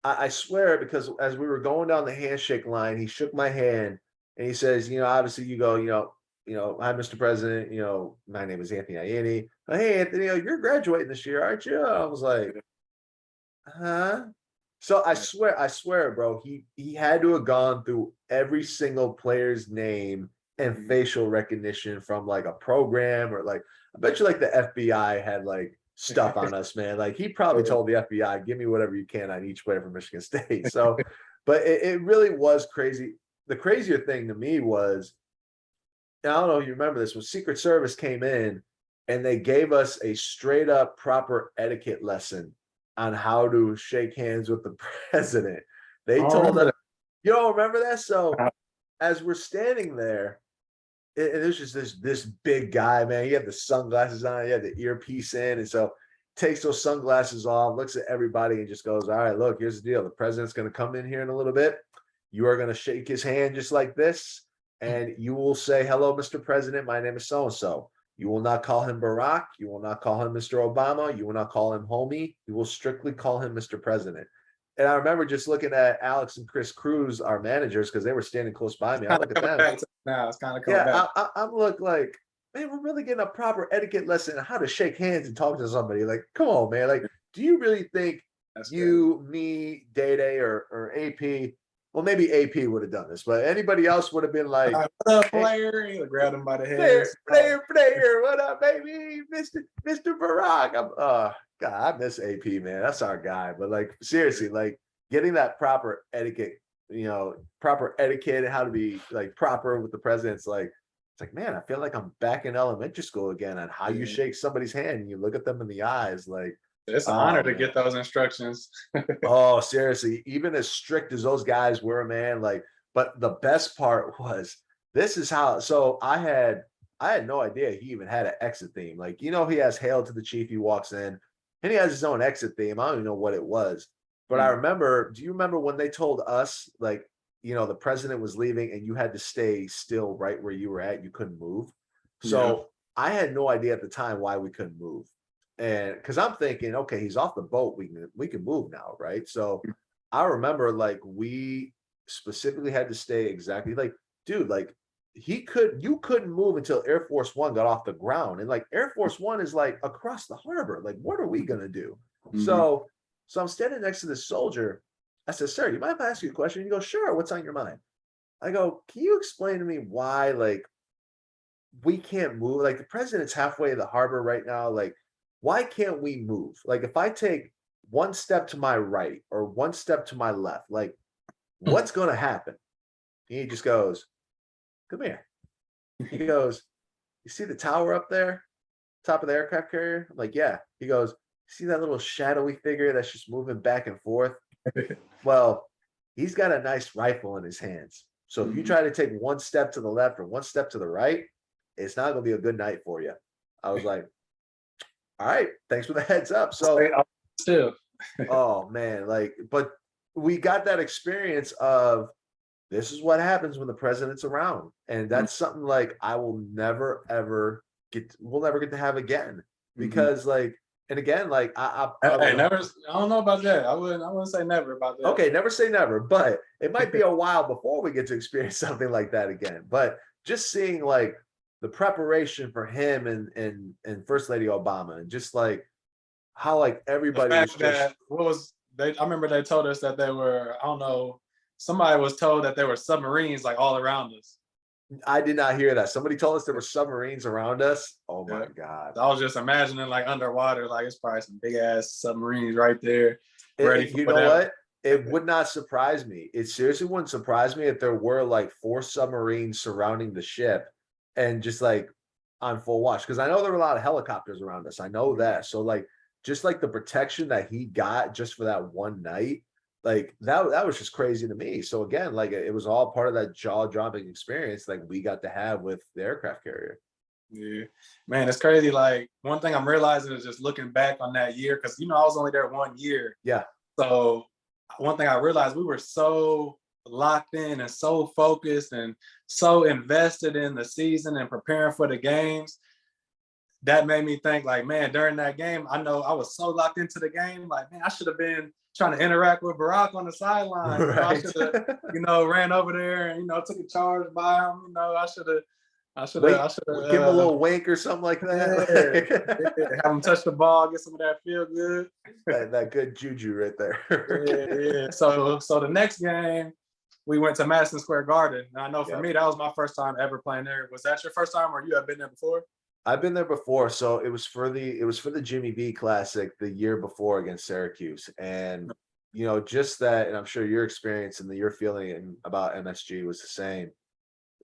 Speaker 2: I swear, because as we were going down the handshake line, he shook my hand and he says, you know, obviously you go, hi, Mr. President, my name is Anthony Ianni. Hey, Anthony, you're graduating this year, aren't you? I was like, huh? So I swear, bro, he had to have gone through every single player's name and
Speaker 1: Mhm.
Speaker 2: facial recognition from like a program, or like I bet you like the FBI had like stuff on us, man. Like he probably told the FBI, give me whatever you can on each player from Michigan State. So, but it really was crazy. The crazier thing to me was, and I don't know if you remember this, when Secret Service came in and they gave us a straight up proper etiquette lesson on how to shake hands with the president.
Speaker 1: I
Speaker 2: They
Speaker 1: don't
Speaker 2: told
Speaker 1: remember
Speaker 2: us, you don't remember that? So
Speaker 1: that.
Speaker 2: as we're standing there, it was just this big guy, man. He had the sunglasses on, he had the earpiece in, and so takes those sunglasses off, looks at everybody, and just goes, "All right, look, here's the deal. The president's going to come in here in a little bit. You are going to shake his hand just like this, and you will say, 'Hello, Mr. President. My name is so and so.' You will not call him Barack. You will not call him Mr. Obama. You will not call him homie. You will strictly call him Mr. President." And I remember just looking at Alex and Chris Cruz, our managers, because they were standing close by me. I
Speaker 1: Kind of
Speaker 2: look at
Speaker 1: coming
Speaker 2: them.
Speaker 1: back to now. It's kind of coming
Speaker 2: Yeah,
Speaker 1: back.
Speaker 2: I'm look like, man, we're really getting a proper etiquette lesson on how to shake hands and talk to somebody. Like, come on, man. Like, do you really think
Speaker 1: That's crazy.
Speaker 2: you, me, Day Day, or AP? Well, maybe AP would have done this, but anybody else would have been like,
Speaker 1: What up,
Speaker 2: "Hey,
Speaker 1: player?" You grab him by the
Speaker 2: player,
Speaker 1: head.
Speaker 2: player, what up, baby, Mister Barack?" God, I miss AP, man. That's our guy. But like, seriously, like getting that proper etiquette, proper etiquette and how to be like proper with the president's like, it's like, man, I feel like I'm back in elementary school again on how you
Speaker 1: Yeah.
Speaker 2: shake somebody's hand and you look at them in the eyes, like,
Speaker 1: It's an honor
Speaker 2: oh
Speaker 1: to
Speaker 2: man.
Speaker 1: get those instructions.
Speaker 2: Oh, seriously, even as strict as those guys were, man, like, but the best part was this is how, so I had no idea he even had an exit theme. Like, he has Hail to the Chief, he walks in, and he has his own exit theme. I don't even know what it was. But I
Speaker 1: Mm.
Speaker 2: remember, do you remember when they told us, like, the president was leaving and you had to stay still right where you were at, you couldn't move?
Speaker 1: Yeah.
Speaker 2: So I had no idea at the time why we couldn't move. And because I'm thinking, okay, he's off the boat, we can move now, right? So I remember like we specifically had to stay exactly like, dude, like you couldn't move until Air Force One got off the ground. And like Air Force One is like across the harbor. Like, what are we gonna do?
Speaker 1: Mhm.
Speaker 2: So I'm standing next to this soldier. I said, "Sir, you mind if I ask you a question?" He goes, "Sure, what's on your mind?" I go, "Can you explain to me why like we can't move? Like the president's halfway to the harbor right now. Like, why can't we move? Like, if I take one step to my right or one step to my left, like, what's going to happen?" He just goes, "Come here." He goes, "You see the tower up there, top of the aircraft carrier?" I'm like, "Yeah." He goes, "See that little shadowy figure that's just moving back and forth? Well, he's got a nice rifle in his hands. So if you
Speaker 1: Mhm.
Speaker 2: try to take one step to the left or one step to the right, it's not going to be a good night for you." I was like, "All right, thanks for the heads up." So,
Speaker 1: Still.
Speaker 2: oh man, like, but we got that experience of this is what happens when the president's around. And that's something like I will never ever we'll never get to have again.
Speaker 1: Mhm.
Speaker 2: Because like, and again, like I
Speaker 1: Hey,
Speaker 2: would
Speaker 1: never. I don't know about that. I wouldn't say never about that.
Speaker 2: okay, never say never, but it might be a while before we get to experience something like that again. But just seeing like the preparation for him and First Lady Obama, and just like how like
Speaker 1: The
Speaker 2: everybody was
Speaker 1: fact
Speaker 2: just,
Speaker 1: that what was they? I remember they told us that they were. I don't know. Somebody was told that there were submarines like all around us.
Speaker 2: I did not hear that. Somebody told us there were submarines around us. Oh
Speaker 1: Yeah.
Speaker 2: my God.
Speaker 1: So I was just imagining like underwater, like it's probably some big ass submarines right there, ready for
Speaker 2: You know
Speaker 1: whatever.
Speaker 2: what? It would not surprise me. It seriously wouldn't surprise me if there were like 4 submarines surrounding the ship and just like on full watch. Because I know there were a lot of helicopters around us. I know that. So like just like the protection that he got just for that one night, like that was just crazy to me. So again, like it was all part of that jaw-dropping experience like we got to have with the aircraft carrier.
Speaker 1: Yeah, man, it's crazy. Like one thing I'm realizing is just looking back on that year, because I was only there 1 year.
Speaker 2: Yeah.
Speaker 1: So one thing I realized, we were so locked in and so focused and so invested in the season and preparing for the games. That made me think like, man, during that game, I know I was so locked into the game. Like, man, I should have been trying to interact with Barack on the sideline. I
Speaker 2: Right.
Speaker 1: should have, ran over there and, took a charge by him.
Speaker 2: Wait,
Speaker 1: I should
Speaker 2: give him a
Speaker 1: have,
Speaker 2: little wink or something like
Speaker 1: yeah,
Speaker 2: that.
Speaker 1: have him touch the ball, get some of that feel good.
Speaker 2: That good juju right there.
Speaker 1: Yeah. So the next game, we went to Madison Square Garden. And I know for
Speaker 2: Yep.
Speaker 1: me, that was my first time ever playing there. Was that your first time, or you have been there before?
Speaker 2: I've been there before, so it was for the Jimmy B Classic the year before against Syracuse, and just that, and I'm sure your experience and your feeling about MSG was the same.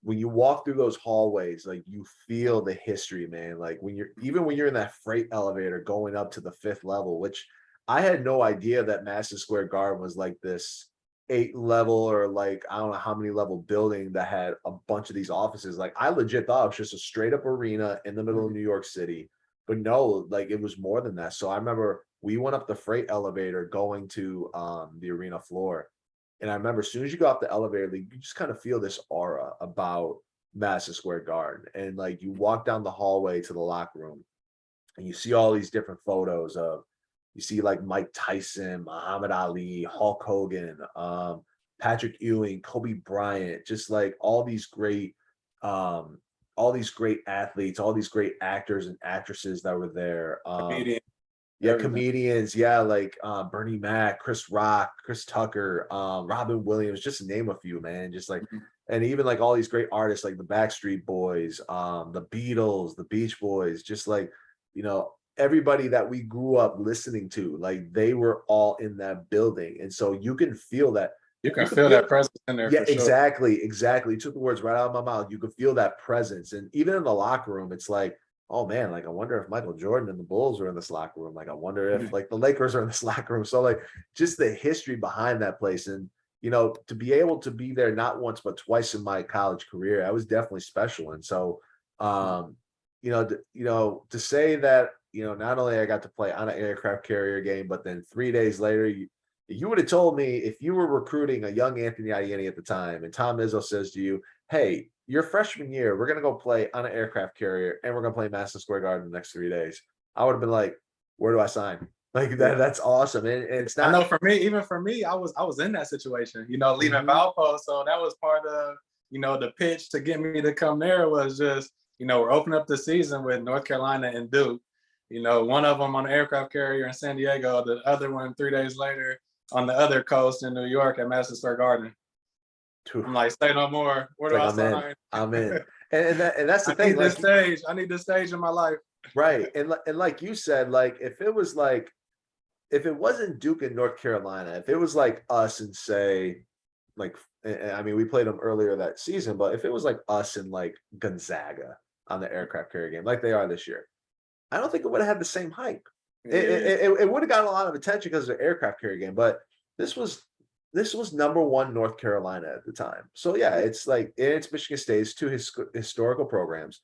Speaker 2: When you walk through those hallways, like you feel the history, man. Like when you're in that freight elevator going up to the fifth level, which I had no idea that Madison Square Garden was like this 8 level or like I don't know how many level building that had a bunch of these offices. Like I legit thought it was just a straight up arena in the middle of New York City. But no, like it was more than that. So I remember we went up the freight elevator going to the arena floor. And I remember as soon as you go up the elevator, like, you just kind of feel this aura about Madison Square Garden. And like you walk down the hallway to the locker room and you see all these different photos of you see like Mike Tyson, Muhammad Ali, Hulk Hogan, Patrick Ewing, Kobe Bryant, just like um, all these great athletes, all these great actors and actresses that were there.
Speaker 1: Comedian,
Speaker 2: Yeah,
Speaker 1: everything.
Speaker 2: comedians, yeah, like Bernie Mac, Chris Rock, Chris Tucker, Robin Williams, just to name a few, man. Just like,
Speaker 1: Mhm.
Speaker 2: and even like all these great artists like the Backstreet Boys, the Beatles, the Beach Boys, just like, everybody that we grew up listening to, like they were all in that building. And so you can feel that.
Speaker 1: You
Speaker 2: You
Speaker 1: can
Speaker 2: can
Speaker 1: feel
Speaker 2: feel,
Speaker 1: that presence in there
Speaker 2: yeah,
Speaker 1: for sure.
Speaker 2: exactly, exactly. You took the words right out of my mouth. You could feel that presence. And even in the locker room, it's like, oh man, like I wonder if Michael Jordan and the Bulls are in this locker room. Like I wonder if
Speaker 1: Mhm.
Speaker 2: like the Lakers are in this locker room. So like just the history behind that place. And to be able to be there not once but twice in my college career, that was definitely special. And so to say that, not only I got to play on an aircraft carrier game, but then 3 days later, you would have told me if you were recruiting a young Anthony Ianni at the time, and Tom Izzo says to you, "Hey, your freshman year, we're gonna go play on an aircraft carrier, and we're gonna play Madison Square Garden the next 3 days." I would have been like, "Where do I sign?" Like
Speaker 1: Yeah.
Speaker 2: that's awesome, and it's
Speaker 1: I
Speaker 2: not.
Speaker 1: know for me, even for me, I was in that situation, leaving
Speaker 2: Mhm.
Speaker 1: Valpo. So that was part of, the pitch to get me to come there was just, we're opening up the season with North Carolina and Duke. One of them on an aircraft carrier in San Diego, the other one 3 days later on the other coast in New York at Madison Square Garden.
Speaker 2: Phew.
Speaker 1: I'm like, say no more. Where
Speaker 2: It's
Speaker 1: do
Speaker 2: like
Speaker 1: I
Speaker 2: I'm in.
Speaker 1: sign?
Speaker 2: I'm in, and that's the
Speaker 1: I
Speaker 2: thing.
Speaker 1: need this
Speaker 2: Like
Speaker 1: stage. I need this stage in my life.
Speaker 2: right, and like you said, like if it wasn't Duke and North Carolina, if it was like us and say like I mean we played them earlier that season, but if it was like us and like Gonzaga on the aircraft carrier game like they are this year, I don't think it would have had the same hype.
Speaker 1: Yeah.
Speaker 2: It would have gotten a lot of attention because of the aircraft carrier game, but this was this was number one North Carolina at the time. So yeah, it's like it's Michigan State, it's two historical programs.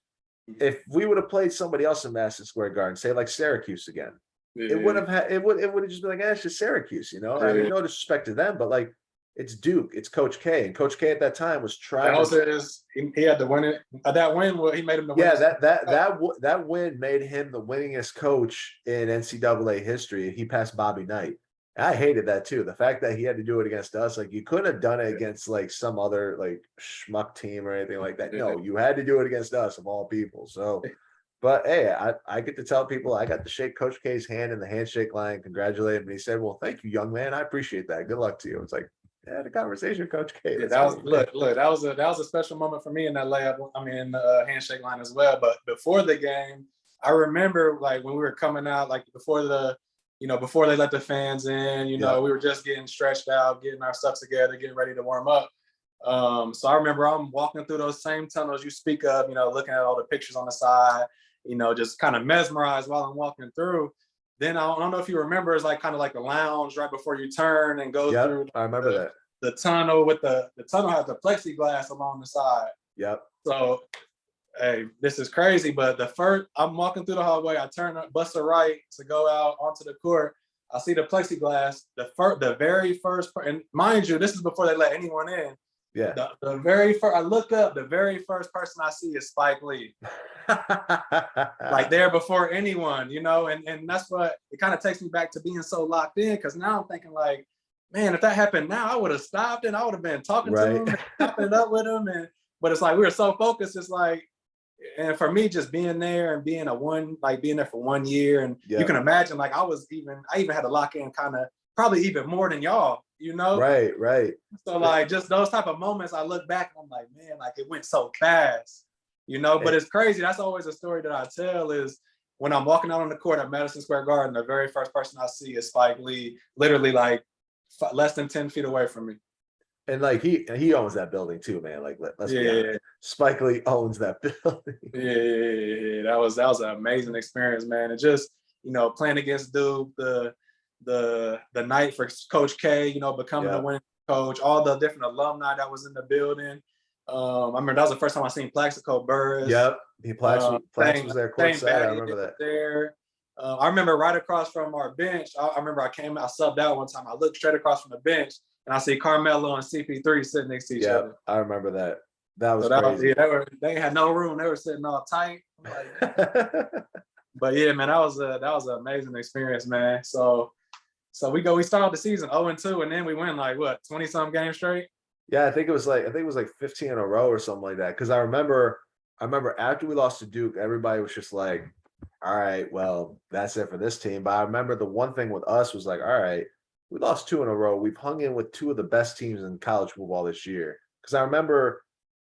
Speaker 2: If we would have played somebody else in Madison Square Garden, say like Syracuse again, it would
Speaker 1: Yeah.
Speaker 2: have had it would have just been like, it's just Syracuse, I mean,
Speaker 1: Yeah.
Speaker 2: no disrespect to them, but like it's Duke, it's Coach K, and Coach K at that time was
Speaker 1: That
Speaker 2: trying to.
Speaker 1: was his. He had to win it. That win, well, he made him the
Speaker 2: Yeah,
Speaker 1: winners.
Speaker 2: that win made him the winningest coach in NCAA history. He passed Bobby Knight. And I hated that too. The fact that he had to do it against us, like you couldn't have done it against like some other like schmuck team or anything like that. No, you had to do it against us of all people. So, but hey, I get to tell people I got to shake Coach K's hand in the handshake line, congratulate him, and he said, "Well, thank you, young man. I appreciate that. Good luck to you." It's like, yeah, the conversation, Coach K.
Speaker 1: Yeah,
Speaker 2: Let's
Speaker 1: that was
Speaker 2: go.
Speaker 1: look. That was a special moment for me in that layup. I mean, handshake line as well. But before the game, I remember like when we were coming out, like before they let the fans in.
Speaker 2: Yep.
Speaker 1: We were just getting stretched out, getting our stuff together, getting ready to warm up. So I remember I'm walking through those same tunnels you speak of. Looking at all the pictures on the side. Just kind of mesmerized while I'm walking through. then I don't know if you remember, it's like kind of like the lounge right before you turn and go
Speaker 2: Yep,
Speaker 1: through
Speaker 2: I remember that.
Speaker 1: the tunnel with the tunnel has the plexiglass along the side.
Speaker 2: Yep.
Speaker 1: So hey, this is crazy, but I'm walking through the hallway, I bust a right to go out onto the court. I see the plexiglass, the very first, and mind you, this is before they let anyone in.
Speaker 2: Yeah.
Speaker 1: The very first, I look up, the very first person I see is Spike Lee. Like there before anyone, you know, and that's what it kind of takes me back to being so locked in, because now I'm thinking like, man, if that happened now, I would have stopped and I would have been talking to him, and chopping it up with him, but it's like we were so focused. It's like, and for me, just being there and being being there for 1 year, and you can imagine, like I even had to lock in kind of probably even more than y'all, you know?
Speaker 2: Right.
Speaker 1: So like just those type of moments, I look back and I'm like, man, like it went so fast, you know? But it's crazy. That's always a story that I tell is when I'm walking out on the court at Madison Square Garden, the very first person I see is Spike Lee, literally like less than 10 feet away from me.
Speaker 2: And like he owns that building too, man. Like let's be honest. Spike Lee owns that building.
Speaker 1: Yeah. That was an amazing experience, man. And just, you know, playing against Duke, the night for Coach K, you know, becoming the winning coach, all the different alumni that was in the building. I remember that was the first time I seen Plaxico Burress.
Speaker 2: Yep, Plax was there courtside. I remember that.
Speaker 1: There. I remember right across from our bench. I remember I subbed out one time. I looked straight across from the bench, and I see Carmelo and CP3 sitting next to each other.
Speaker 2: I remember that. That was crazy.
Speaker 1: They had no room. They were sitting all tight. But yeah, man, that was an amazing experience, man. So we started the season 0-2, and then we win like what 20-some games straight.
Speaker 2: Yeah, I think it was like 15 in a row or something like that. Because I remember after we lost to Duke, everybody was just like, all right, well, that's it for this team. But I remember the one thing with us was like, all right, we lost 2 in a row. We've hung in with 2 of the best teams in college football this year. Because I remember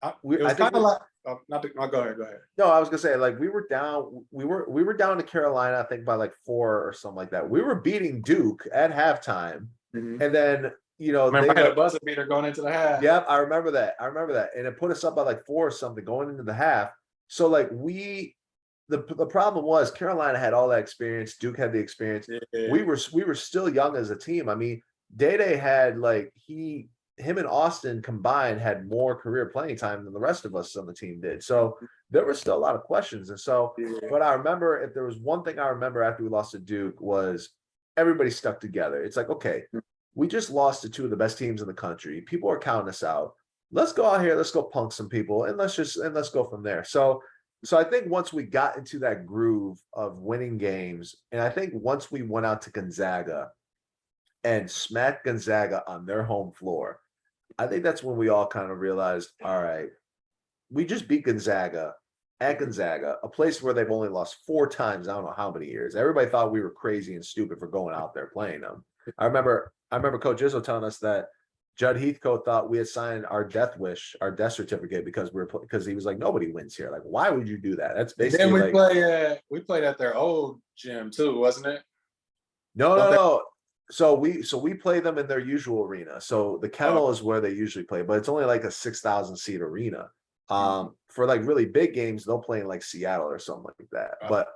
Speaker 1: it was kind of like go ahead.
Speaker 2: No, I was gonna say, like, we were down to Carolina, I think by like 4 or something like that. We were beating Duke at halftime, and then you know
Speaker 1: they had a buzzer beater going into the half.
Speaker 2: Yep, I remember that, and it put us up by like 4 or something going into the half. So like the problem was Carolina had all that experience, Duke had the experience. Yeah. We were still young as a team. I mean, Day had like him and Austin combined had more career playing time than the rest of us on the team did. So there were still a lot of questions. And so, but I remember, if there was one thing I remember after we lost to Duke, was everybody stuck together. It's like, okay, we just lost to 2 of the best teams in the country. People are counting us out. Let's go out here. Let's go punk some people, and let's go from there. So I think once we got into that groove of winning games, and I think once we went out to Gonzaga and smacked Gonzaga on their home floor, I think that's when we all kind of realized, all right, we just beat Gonzaga at Gonzaga, a place where they've only lost 4 times. I don't know how many years. Everybody thought we were crazy and stupid for going out there playing them. I remember Coach Izzo telling us that Judd Heathcote thought we had signed our death certificate because he was like, nobody wins here. Like, why would you do that? That's basically.
Speaker 1: Then we played at their old gym too, wasn't it?
Speaker 2: No. So we play them in their usual arena. So the Kennel is where they usually play, but it's only like a 6,000 seat arena. For like really big games, they'll play in like Seattle or something like that. But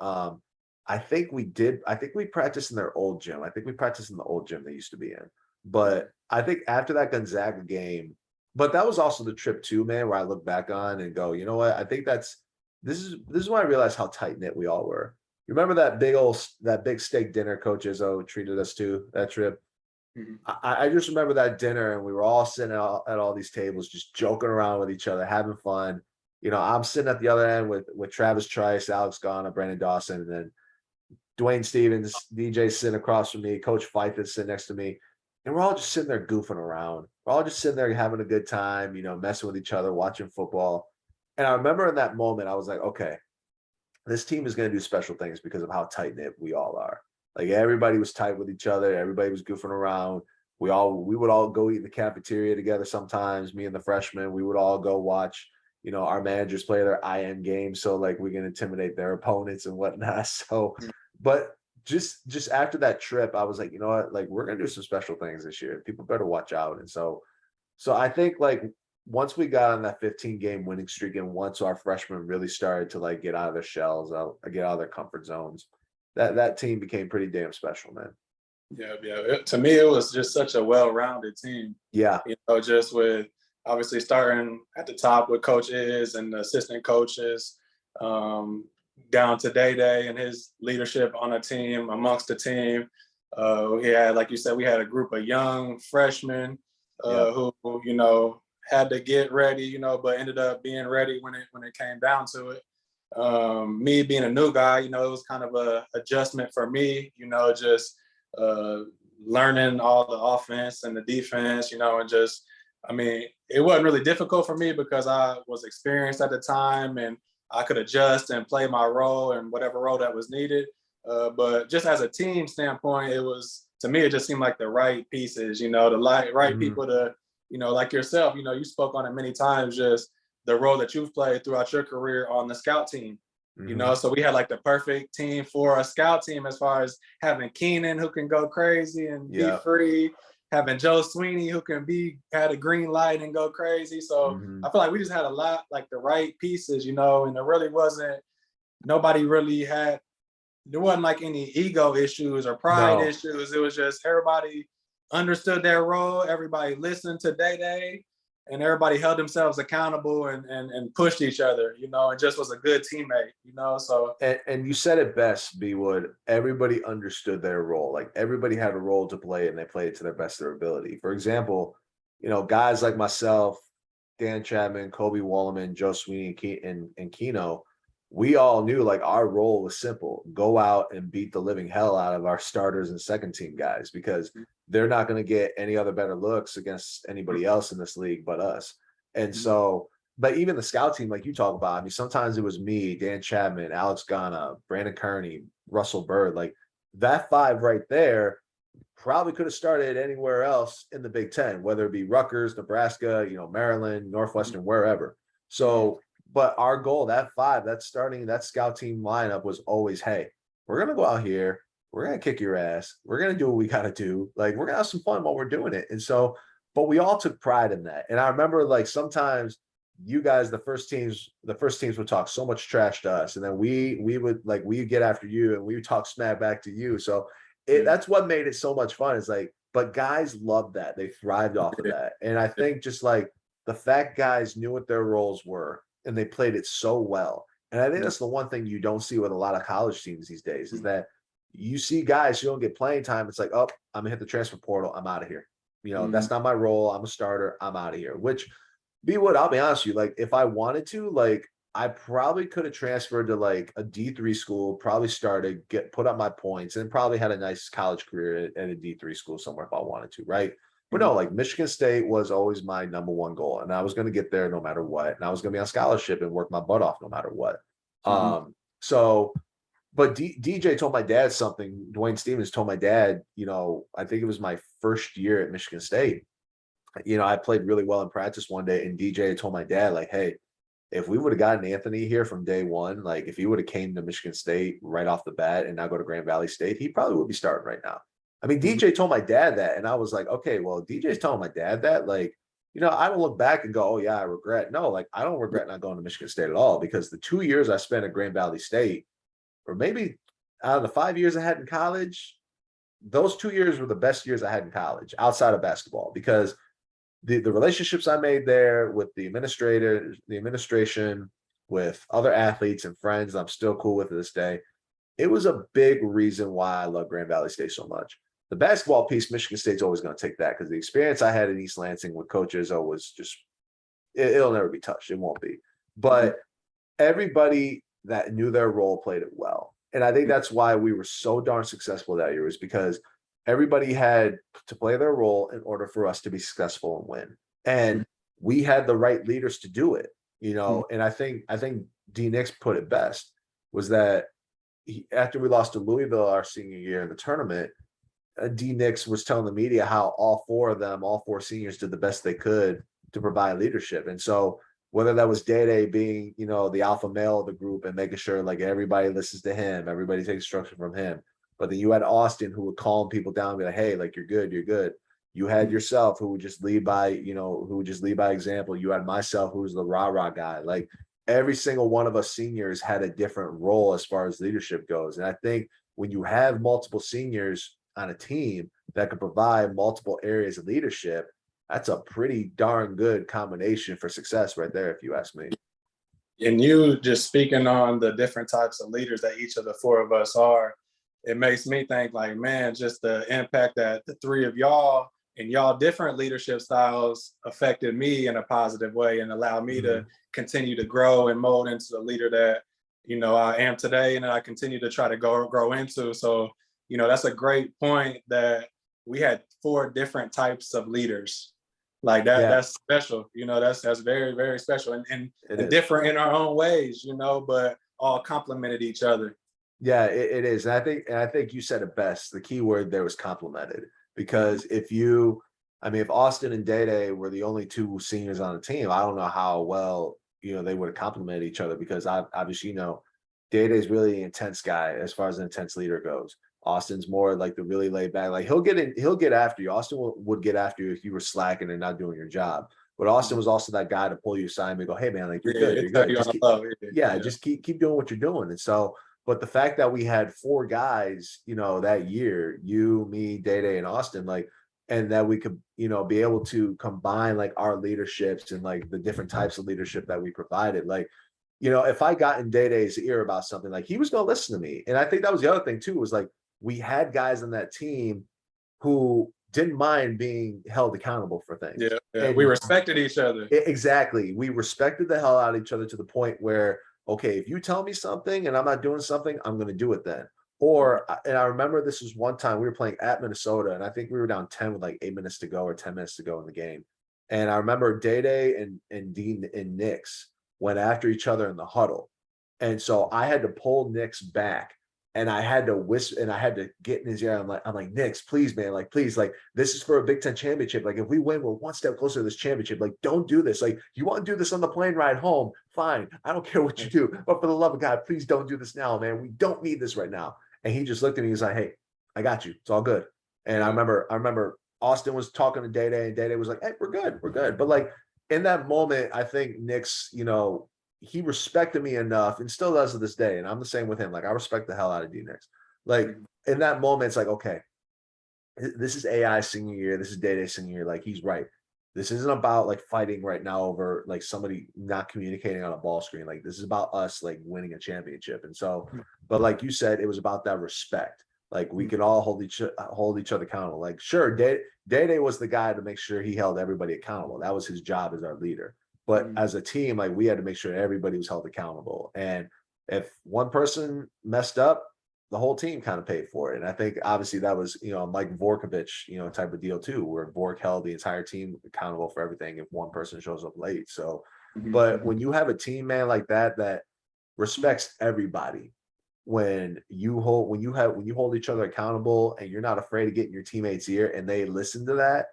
Speaker 2: I think we practiced in their old gym. I think we practiced in the old gym they used to be in. But I think after that Gonzaga game, but that was also the trip too, man, where I look back on and go, you know what? I think this is when I realized how tight knit we all were. You remember that big steak dinner Coach Izzo treated us to that trip? Mm-hmm. I just remember that dinner, and we were all sitting at all these tables, just joking around with each other, having fun. You know, I'm sitting at the other end with Travis Trice, Alex Garner, Brandon Dawson, and then Dwayne Stevens, DJ sitting across from me, Coach Fife is sitting next to me. And we're all just sitting there goofing around. We're all just sitting there having a good time, you know, messing with each other, watching football. And I remember in that moment, I was like, okay, this team is going to do special things because of how tight-knit we all are. Like, everybody was tight with each other. Everybody was goofing around. We would all go eat in the cafeteria together sometimes, me and the freshmen. We would all go watch, you know, our managers play their IM games. So, like, we can intimidate their opponents and whatnot. So, but just after that trip, I was like, you know what, like, we're going to do some special things this year. People better watch out. And so I think, like, once we got on that 15-game winning streak, and once our freshmen really started to, like, get out of their shells, get out of their comfort zones, that team became pretty damn special, man.
Speaker 1: Yeah, to me, it was just such a well-rounded team.
Speaker 2: Yeah.
Speaker 1: Just with obviously starting at the top with Coach Is and the assistant coaches, down to Day and his leadership on a team, amongst the team. We had, like you said, we had a group of young freshmen who had to get ready, but ended up being ready when it came down to it. Me being a new guy, it was kind of a adjustment for me, just learning all the offense and the defense, and just, it wasn't really difficult for me because I was experienced at the time and I could adjust and play my role and whatever role that was needed. But just as a team standpoint, to me, it just seemed like the right pieces, the right people to, like yourself, you spoke on it many times, just the role that you've played throughout your career on the scout team. So we had like the perfect team for a scout team as far as having Keenan who can go crazy and be free, having Joe Sweeney who can had a green light and go crazy. So I feel like we just had a lot, like the right pieces, and there really wasn't, there wasn't like any ego issues or pride issues. It was just everybody understood their role, everybody listened to Day, and everybody held themselves accountable and pushed each other, and just was a good teammate, so.
Speaker 2: And you said it best, B Wood. Everybody understood their role. Like everybody had a role to play and they played it to their best of their ability. For example, guys like myself, Dan Chapman, Kobe Wallerman, Joe Sweeney, and Keno, we all knew like our role was simple: go out and beat the living hell out of our starters and second team guys, because they're not going to get any other better looks against anybody else in this league but us. And so, but even the scout team, like you talk about, sometimes it was me, Dan Chapman, Alex Ghana, Brandon Kearney, Russell Bird, like that five right there probably could have started anywhere else in the Big Ten, whether it be Rutgers, Nebraska, Maryland, Northwestern, wherever. So, but our goal, that scout team lineup was always, hey, we're going to go out here. We're going to kick your ass. We're going to do what we got to do. Like, we're going to have some fun while we're doing it. And so, but we all took pride in that. And I remember like sometimes you guys, the first teams would talk so much trash to us. And then we'd get after you and we would talk smack back to you. So that's what made it so much fun. It's like, but guys loved that. They thrived off of that. And I think just like the fact guys knew what their roles were and they played it so well. And I think that's the one thing you don't see with a lot of college teams these days is that you see guys who don't get playing time. It's like, oh, I'm gonna hit the transfer portal. I'm out of here. That's not my role. I'm a starter. I'm out of here. Which, I'll be honest with you, like if I wanted to, like I probably could have transferred to like a D3 school, probably started, put up my points, and probably had a nice college career at a D3 school somewhere if I wanted to, right? But no, like Michigan State was always my number one goal, and I was going to get there no matter what, and I was going to be on scholarship and work my butt off no matter what. But DJ told my dad something. Dwayne Stevens told my dad, I think it was my first year at Michigan State. I played really well in practice one day, and DJ told my dad, like, hey, if we would have gotten Anthony here from day one, like if he would have came to Michigan State right off the bat and now go to Grand Valley State, he probably would be starting right now. DJ told my dad that, and I was like, okay, well, DJ's telling my dad that, like, I don't look back and go, oh yeah, I regret. No, like I don't regret not going to Michigan State at all, because the 2 years I spent at Grand Valley State, or maybe out of the 5 years I had in college, those 2 years were the best years I had in college outside of basketball, because the relationships I made there with the administration, with other athletes and friends I'm still cool with to this day, it was a big reason why I love Grand Valley State so much. The basketball piece, Michigan State's always going to take that, because the experience I had in East Lansing with coaches was just, it'll never be touched. It won't be. But everybody that knew their role played it well. And I think that's why we were so darn successful that year, is because everybody had to play their role in order for us to be successful and win. And we had the right leaders to do it, and I think D Nix put it best, was that after we lost to Louisville our senior year in the tournament, D Nix was telling the media how all four seniors did the best they could to provide leadership. And so whether that was Day being, the alpha male of the group and making sure like everybody listens to him, everybody takes instruction from him. But then you had Austin, who would calm people down and be like, hey, like, you're good, you're good. You had yourself, who would just lead by, example. You had myself, who was the rah-rah guy. Like every single one of us seniors had a different role as far as leadership goes. And I think when you have multiple seniors on a team that can provide multiple areas of leadership, that's a pretty darn good combination for success right there, if you ask me.
Speaker 1: And you just speaking on the different types of leaders that each of the four of us are, it makes me think like, man, just the impact that the three of y'all and y'all different leadership styles affected me in a positive way and allowed me to continue to grow and mold into the leader that, you know, I am today and that I continue to try to grow into. So, you know, that's a great point that we had four different types of leaders. Like that,
Speaker 2: Yeah,
Speaker 1: that's special. You know, that's very, very special
Speaker 2: it
Speaker 1: and
Speaker 2: is.
Speaker 1: different in our own ways, you know, but all complemented each other.
Speaker 2: Yeah, it is. And I think you said it best. The key word there was complimented. Because if Austin and Day Day were the only two seniors on the team, I don't know how well, they would have complemented each other, because obviously, Day Day's really an intense guy as far as an intense leader goes. Austin's more like the really laid back, like he'll get after you. Austin would get after you if you were slacking and not doing your job. But Austin was also that guy to pull you aside and go, hey man, like you're
Speaker 1: Yeah,
Speaker 2: good,
Speaker 1: it's
Speaker 2: you're
Speaker 1: tell
Speaker 2: good.
Speaker 1: you
Speaker 2: Just
Speaker 1: on
Speaker 2: keep,
Speaker 1: love.
Speaker 2: yeah,
Speaker 1: Yeah.
Speaker 2: just keep doing what you're doing. And so, but the fact that we had four guys, that year, you, me, Day Day, and Austin, like, and that we could, be able to combine like our leaderships and like the different types of leadership that we provided. Like, if I got in Day Day's ear about something, like he was going to listen to me. And I think that was the other thing too, was like, we had guys on that team who didn't mind being held accountable for things.
Speaker 1: Yeah. We
Speaker 2: And
Speaker 1: respected each other.
Speaker 2: exactly, we respected the hell out of each other to the point where, okay, if you tell me something and I'm not doing something, I'm going to do it then. And I remember this was one time we were playing at Minnesota, and I think we were down 10 with like 8 minutes to go or 10 minutes to go in the game. And I remember Day Day and Dean and Nix went after each other in the huddle. And so I had to pull Nix back, and I had to whisper, and I had to get in his ear. I'm like, Nix, please, man, like, please, like, this is for a Big Ten championship. Like, if we win, we're one step closer to this championship. Like, don't do this. Like, you want to do this on the plane ride home? Fine. I don't care what you do. But for the love of God, please don't do this now, man. We don't need this right now. And he just looked at me. He's like, hey, I got you. It's all good. And I remember Austin was talking to Day Day, and Day Day was like, hey, we're good. We're good. But like in that moment, I think Nix, he respected me enough, and still does to this day. And I'm the same with him. Like, I respect the hell out of D Nix. Like in that moment, it's like, okay, this is AI senior year. This is Day Day senior year. Like, he's right. This isn't about like fighting right now over like somebody not communicating on a ball screen. Like, this is about us like winning a championship. And so, but like you said, it was about that respect. Like, we could all hold each other accountable. Like, sure, Day Day was the guy to make sure he held everybody accountable. That was his job as our leader. But as a team, like, we had to make sure everybody was held accountable. And if one person messed up, the whole team kind of paid for it. And I think obviously that was, Mike Vorkovich, type of deal too, where Vork held the entire team accountable for everything if one person shows up late. So, but when you have a team, man, like that respects everybody, when you hold each other accountable and you're not afraid to get in your teammates' ear and they listen to that,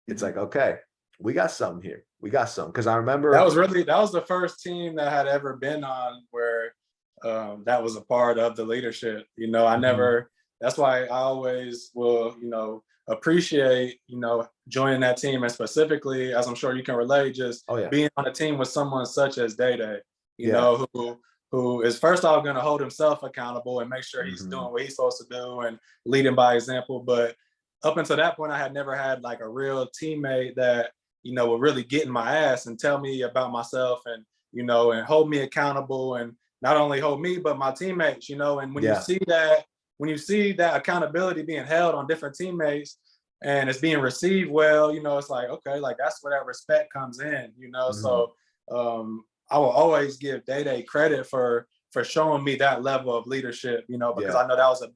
Speaker 2: it's like, okay, we got something here. We got something. Because I remember
Speaker 1: that was the first team that I had ever been on where that was a part of the leadership. I never. That's why I always will, appreciate, joining that team, and specifically, as I'm sure you can relate, just being on a team with someone such as Day Day, who is first off going to hold himself accountable and make sure he's doing what he's supposed to do and leading by example. But up until that point, I had never had like a real teammate that, would really get in my ass and tell me about myself and, and hold me accountable, and not only hold me, but my teammates, and when you see that accountability being held on different teammates and it's being received well, it's like, okay, like that's where that respect comes in, So I will always give Day Day credit for showing me that level of leadership, because I know that was a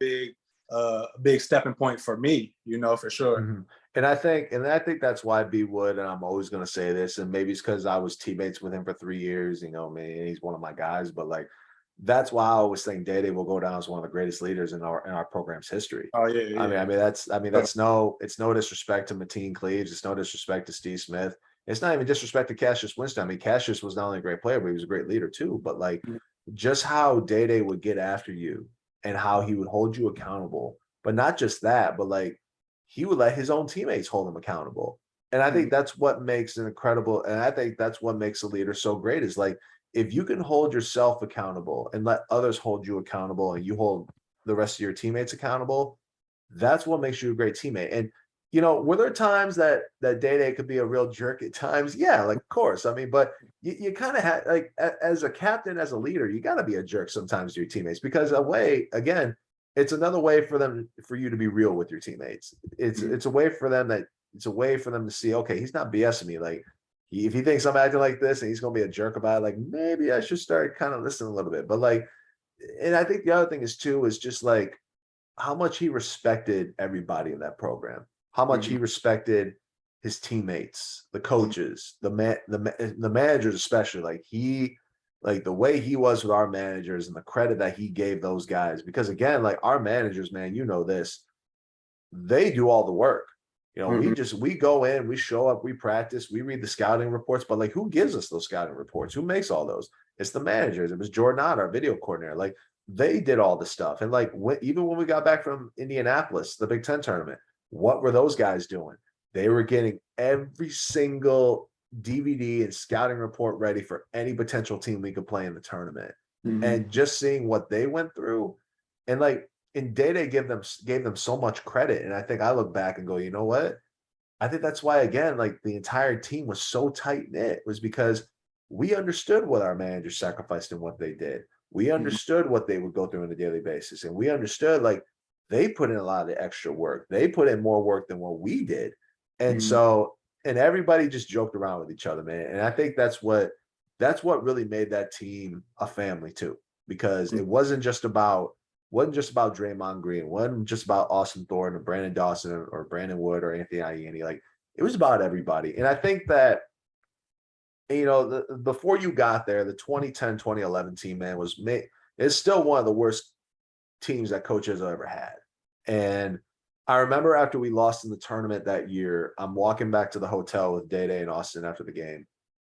Speaker 1: big stepping point for me, for sure.
Speaker 2: And I think that's why B Wood, and I'm always going to say this, and maybe it's because I was teammates with him for 3 years, man, he's one of my guys, but like, that's why I always think Day Day will go down as one of the greatest leaders in our program's history.
Speaker 1: Oh yeah.
Speaker 2: It's no disrespect to Mateen Cleaves. It's no disrespect to Steve Smith. It's not even disrespect to Cassius Winston. Cassius was not only a great player, but he was a great leader too. But like, just how Day Day would get after you and how he would hold you accountable. But not just that, but like, he would let his own teammates hold him accountable. And I think that's what makes an incredible, and I think that's what makes a leader so great, is like, if you can hold yourself accountable and let others hold you accountable, and you hold the rest of your teammates accountable, that's what makes you a great teammate. And you know, were there times that Day could be a real jerk at times? Yeah, like of course. I mean, but you kind of had like as a captain, as a leader, you got to be a jerk sometimes to your teammates because a way, again, it's another way for you to be real with your teammates. It's a way for them to see, okay, he's not BSing me. Like if he thinks I'm acting like this and he's gonna be a jerk about it, like maybe I should start kind of listening a little bit. But like, and I think the other thing is too is just like how much he respected everybody in that program, how much he respected his teammates, the coaches, the managers, especially like the way he was with our managers and the credit that he gave those guys. Because again, like our managers, man, you know this, they do all the work. You know, we go in, we show up, we practice, we read the scouting reports, but like who gives us those scouting reports? Who makes all those? It's the managers. It was Jordan Ott, our video coordinator. Like they did all the stuff. And like even when we got back from Indianapolis, the Big Ten tournament, what were those guys doing? They were getting every single DVD and scouting report ready for any potential team we could play in the tournament. And just seeing what they went through, and like and Day gave them so much credit. And I think I look back and go, you know what? I think that's why, again, like the entire team was so tight knit, was because we understood what our managers sacrificed and what they did. We understood what they would go through on a daily basis. And we understood like they put in a lot of the extra work. They put in more work than what we did. And so, and everybody just joked around with each other, man. And I think that's what really made that team a family too, because it wasn't just about Draymond Green, wasn't just about Austin Thornton or Brandon Dawson or Brandon Wood or Anthony Ianni. Like it was about everybody. And I think that, you know, before you got there, the 2010, 2011 team, man, is still one of the worst teams that coaches have ever had. And I remember after we lost in the tournament that year, I'm walking back to the hotel with Day and Austin after the game.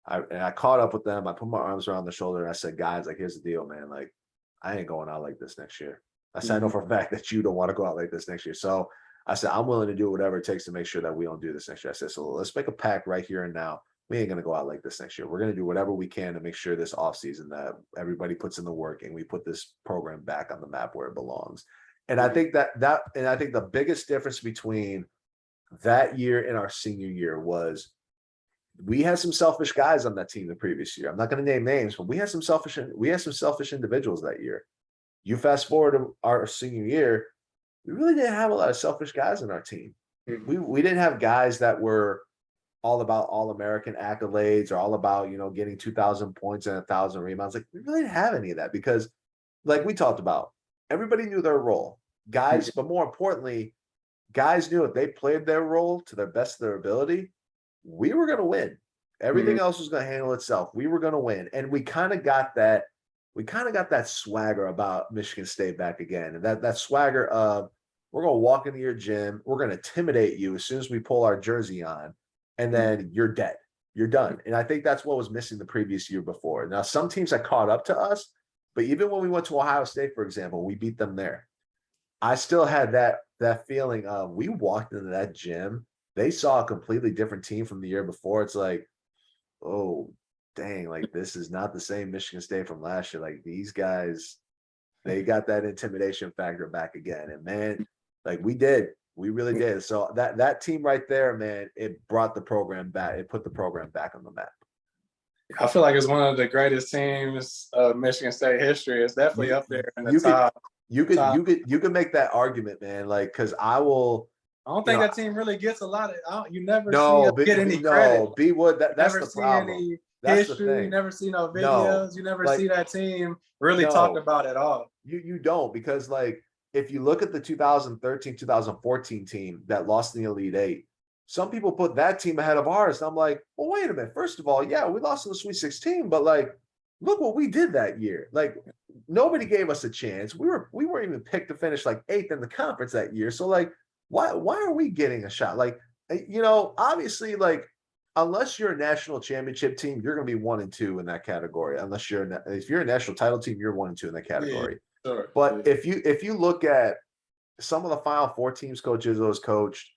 Speaker 2: I caught up with them. I put my arms around their shoulder and I said, guys, like, here's the deal, man. Like, I ain't going out like this next year. I said, I know for a fact that you don't want to go out like this next year. So I said, I'm willing to do whatever it takes to make sure that we don't do this next year. I said, so let's make a pact right here and now. We ain't going to go out like this next year. We're going to do whatever we can to make sure this offseason that everybody puts in the work and we put this program back on the map where it belongs. And I think and I think the biggest difference between that year and our senior year was we had some selfish guys on that team the previous year. I'm not going to name names, but we had some selfish individuals that year. You fast forward to our senior year, we really didn't have a lot of selfish guys on our team. We didn't have guys that were all about All-American accolades or all about, you know, getting 2,000 points and 1,000 rebounds. Like we really didn't have any of that because, like we talked about, everybody knew their role. Guys, but more importantly, guys knew if they played their role to the best of their ability, we were going to win. Everything else was going to handle itself. We were going to win. And we kind of got that. We kind of got that swagger about Michigan State back again. And that swagger of we're going to walk into your gym. We're going to intimidate you as soon as we pull our jersey on. And then you're dead. You're done. And I think that's what was missing the previous year before. Now, some teams had caught up to us. But even when we went to Ohio State, for example, we beat them there. I still had that feeling of we walked into that gym. They saw a completely different team from the year before. It's like, oh, dang, like this is not the same Michigan State from last year. Like these guys, they got that intimidation factor back again. And man, like we really did. So that team right there, man, it brought the program back. It put the program back on the map.
Speaker 1: I feel like it's one of the greatest teams of Michigan State history. It's definitely up there in the top.
Speaker 2: You could make that argument, man. Like, because I
Speaker 1: don't think that team really gets a lot of. You never get any credit.
Speaker 2: No, B Wood. That's the problem. That's the thing.
Speaker 1: You never see no videos. You never see that team really talked about at all.
Speaker 2: You don't, because like if you look at the 2013, 2014 team that lost in the Elite Eight, some people put that team ahead of ours. And I'm like, well, wait a minute. First of all, yeah, we lost in the Sweet 16, but like, look what we did that year. Like, nobody gave us a chance. We weren't even picked to finish like 8th in the conference that year. So like, why are we getting a shot? Like, you know, obviously, like, unless you're a national championship team, you're going to be 1 and 2 in that category. If you're a national title team, you're 1 and 2 in that category. Yeah, sure. But if you look at some of the Final Four teams coaches those coached,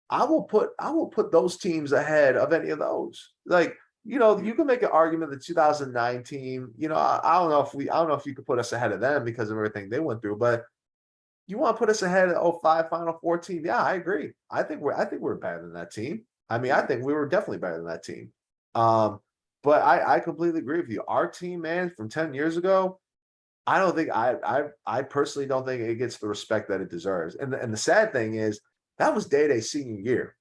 Speaker 2: I will put those teams ahead of any of those. Like, you know, you can make an argument the 2009 team. You know, I don't know if you could put us ahead of them because of everything they went through. But You want to put us ahead of '05 Final Four team? Yeah, I agree. I think we're better than that team. I mean, I think we were definitely better than that team. Um, but I completely agree with you. Our team, man, from 10 years ago, I don't think I personally don't think it gets the respect that it deserves. And the sad thing is that was Day Day's senior year.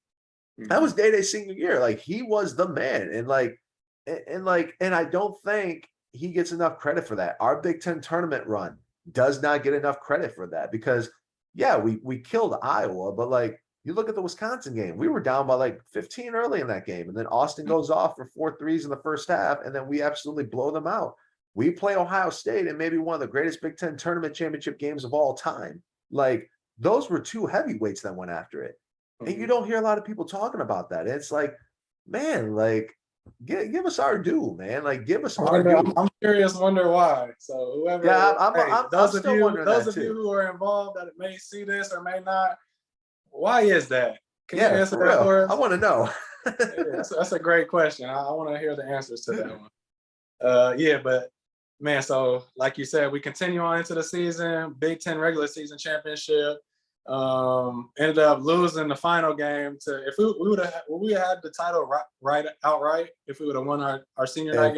Speaker 2: That was
Speaker 1: Mhm.
Speaker 2: Day Day's senior year. Like he was the man. And I don't think he gets enough credit for that. Our Big Ten tournament run does not get enough credit for that because yeah, we killed Iowa, but like you look at the Wisconsin game, we were down by like 15 early in that game. And then Austin goes off for 4 threes in the first half, and then we absolutely blow them out. We play Ohio State in maybe one of the greatest Big Ten tournament championship games of all time. Like those were two heavyweights that went after it. And you
Speaker 1: Mhm.
Speaker 2: don't hear a lot of people talking about that. It's like, man, like give us our due, man. Like give us
Speaker 1: I
Speaker 2: our
Speaker 1: wonder,
Speaker 2: due.
Speaker 1: I'm curious, wonder why. So
Speaker 2: Yeah,
Speaker 1: whoever, hey,
Speaker 2: I'm still wondering
Speaker 1: those
Speaker 2: that
Speaker 1: of you
Speaker 2: too.
Speaker 1: who are involved that may see this or may not, why is that? Can you
Speaker 2: Yeah,
Speaker 1: answer
Speaker 2: for
Speaker 1: that
Speaker 2: real.
Speaker 1: for
Speaker 2: I
Speaker 1: us?
Speaker 2: want to know.
Speaker 1: Yeah, that's a great question. I want to hear the answers to that one. Yeah, but man, so like you said, we continue on into the season, Big Ten regular season championship. Ended up losing the final game to if we would have had the title right outright if we would have won our senior night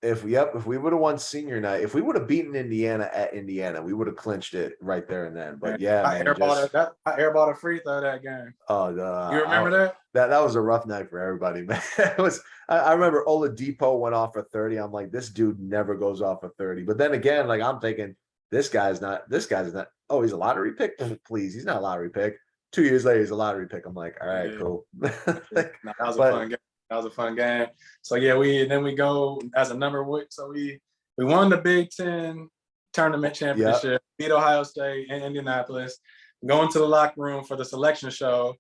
Speaker 2: if
Speaker 1: game.
Speaker 2: if we would have won senior night, if we would have beaten Indiana at Indiana, we would have clinched it right there and then.
Speaker 1: Man,
Speaker 2: But yeah, man, just
Speaker 1: I airballed a free throw that game. You remember that?
Speaker 2: that was a rough night for everybody, man. It was. I remember Oladipo went off for 30. I'm like, this dude never goes off for 30. But then again, like I'm thinking, this guy's not. This guy's not. Oh, he's a lottery pick. Please, he's not a lottery pick. 2 years later, he's a lottery pick. I'm like, all right,
Speaker 1: Yeah,
Speaker 2: cool.
Speaker 1: yeah.
Speaker 2: Like,
Speaker 1: No, that was a
Speaker 2: but
Speaker 1: fun game. That was a fun game. So yeah, we go as a number one. So we won the Big Ten tournament
Speaker 2: yeah,
Speaker 1: championship, beat Ohio State and Indianapolis. Go into the locker room for the selection show,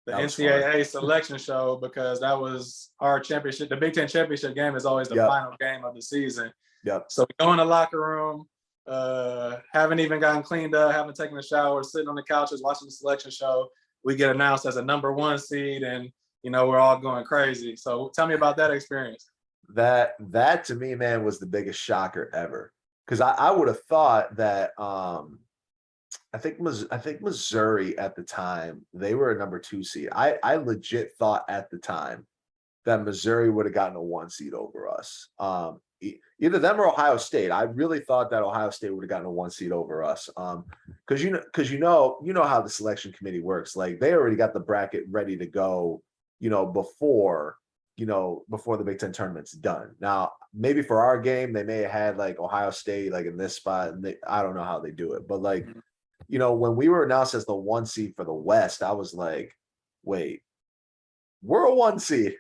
Speaker 1: the
Speaker 2: that was fun.
Speaker 1: NCAA selection show, because that was our championship. The Big Ten championship game is always the
Speaker 2: Yep,
Speaker 1: final game of the season.
Speaker 2: yep.
Speaker 1: So we go in the locker room, haven't even gotten cleaned up, haven't taken a shower, sitting on the couches watching the selection show. We get announced as a number one seed, and we're all going crazy. So tell me about that experience.
Speaker 2: That to me, man, was the biggest shocker ever. Because I would have thought that I think Missouri at the time, they were a number 2 seed. I legit thought at the time that Missouri would have gotten a 1 seed over us. Either them or Ohio State. I really thought that Ohio State would have gotten a 1 seed over us. Because you know how the selection committee works. Like they already got the bracket ready to go, before before the Big Ten tournament's done. Now, maybe for our game, they may have had like Ohio State like in this spot, and I don't know how they do it, but like when we were announced as the 1 seed for the West, I was like, wait, we're a 1 seed.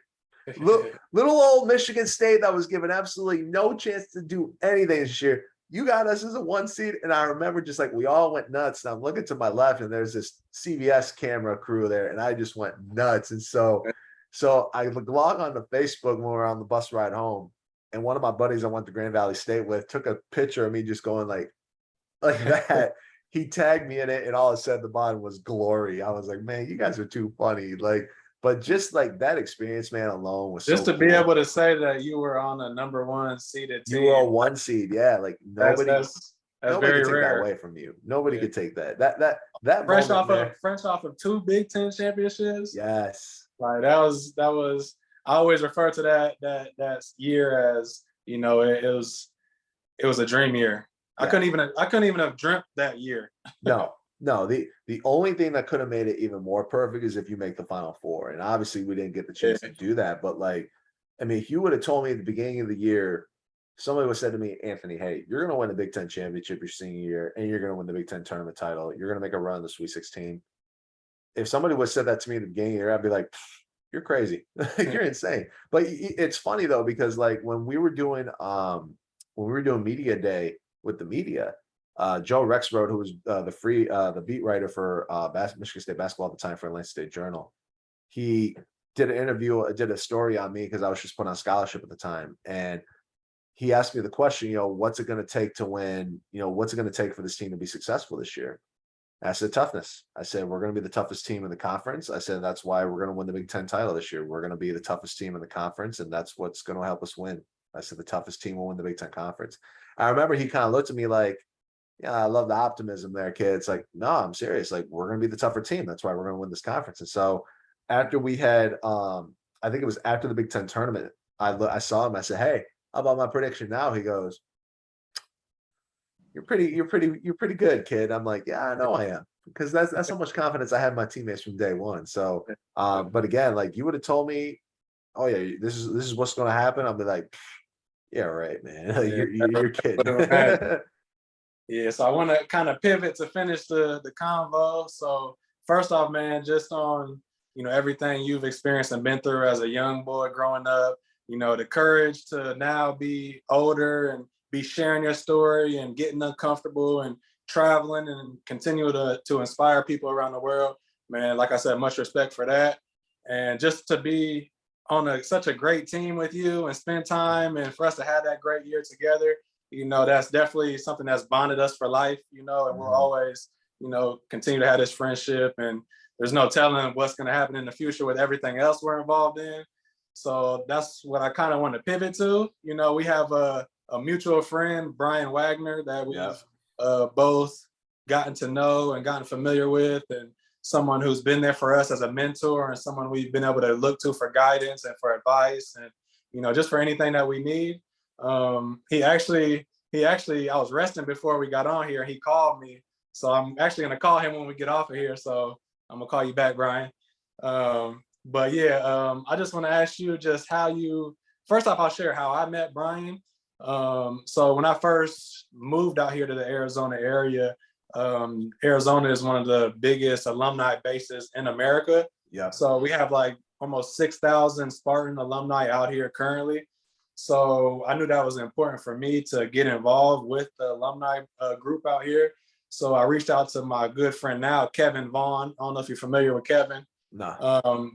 Speaker 2: Little old Michigan State that was given absolutely no chance to do anything this year. You got us as a 1 seed. And I remember just like we all went nuts. And I'm looking to my left, and there's this CBS camera crew there, and I just went nuts. And so I log on to Facebook when we were on the bus ride home. And one of my buddies I went to Grand Valley State with took a picture of me just going like that. He tagged me in it, and all it said at the bottom was glory. I was like, man, you guys are too funny. Like, but just like that experience, man, alone was
Speaker 1: Just
Speaker 2: so
Speaker 1: to be
Speaker 2: cool.
Speaker 1: able to say that you were on a number one seeded
Speaker 2: You were a
Speaker 1: team,
Speaker 2: 1 seed. Yeah. Like
Speaker 1: that's
Speaker 2: nobody,
Speaker 1: that's that's
Speaker 2: nobody
Speaker 1: very
Speaker 2: could take that
Speaker 1: rare.
Speaker 2: away from you. Nobody
Speaker 1: Yeah.
Speaker 2: could take that. That moment, man.
Speaker 1: Fresh off of two Big Ten championships.
Speaker 2: Yes.
Speaker 1: Like that was I always refer to that year as it was a dream year.
Speaker 2: Yeah.
Speaker 1: I couldn't even have dreamt that year.
Speaker 2: No, no. The only thing that could have made it even more perfect is if you make the Final Four. And obviously we didn't get the chance to
Speaker 1: Yeah.
Speaker 2: do that. But like, I mean, if you would have told me at the beginning of the year, somebody would have said to me, Anthony, hey, you're going to win the Big Ten championship your senior year, and you're going to win the Big Ten tournament title. You're going to make a run in the Sweet 16. If somebody would have said that to me at the beginning of the year, I'd be like, you're crazy. You're insane. But it's funny though, because like when we were doing media day with the media, Joe Rexroad, who was the beat writer for Michigan State basketball at the time for Atlanta State Journal, he did a story on me because I was just put on scholarship at the time, and he asked me the question, what's it going to take to win? What's it going to take for this team to be successful this year? I said toughness. I said we're going to be the toughest team in the conference. I said that's why we're going to win the Big Ten title this year. We're going to be the toughest team in the conference, and that's what's going to help us win. I said the toughest team will win the Big Ten conference. I remember he kind of looked at me like, yeah, I love the optimism there, kid. It's like, no, I'm serious. Like, we're gonna be the tougher team. That's why we're gonna win this conference. And so after we had, I think it was after the Big Ten tournament, I saw him. I said, "Hey, how about my prediction now?" He goes, you're pretty good, kid." I'm like, "Yeah, I know I am," because that's how much confidence I had in my teammates from day one. So, but again, like you would have told me, "Oh yeah, this is what's gonna happen," I'll be like, "Yeah, right, man. Like,
Speaker 1: Yeah,
Speaker 2: you're kidding."
Speaker 1: yeah. So I want to kind of pivot to finish the convo. So first off, man, just on everything you've experienced and been through as a young boy growing up, the courage to now be older and be sharing your story and getting uncomfortable and traveling and continue to inspire people around the world, man. Like I said, much respect for that, and just to be on such a great team with you and spend time and for us to have that great year together, that's definitely something that's bonded us for life, and we'll
Speaker 2: Mhm.
Speaker 1: always, continue to have this friendship. And there's no telling what's going to happen in the future with everything else we're involved in. So that's what I kind of want to pivot to. We have a mutual friend, Brian Wagner, that
Speaker 2: Yeah.
Speaker 1: we've both gotten to know and gotten familiar with, and someone who's been there for us as a mentor and someone we've been able to look to for guidance and for advice and just for anything that we need. He actually I was resting before we got on here. He called me, so I'm actually gonna call him when we get off of here. So I'm gonna call you back, Brian. But yeah, I just want to ask you just how you. First off, I'll share how I met Brian. So when I first moved out here to the Arizona area, Arizona is one of the biggest alumni bases in America.
Speaker 2: Yeah.
Speaker 1: So we have like almost 6,000 Spartan alumni out here currently. So I knew that was important for me to get involved with the alumni group out here. So I reached out to my good friend now, Kevin Vaughn. I don't know if you're familiar with Kevin,
Speaker 2: Nah.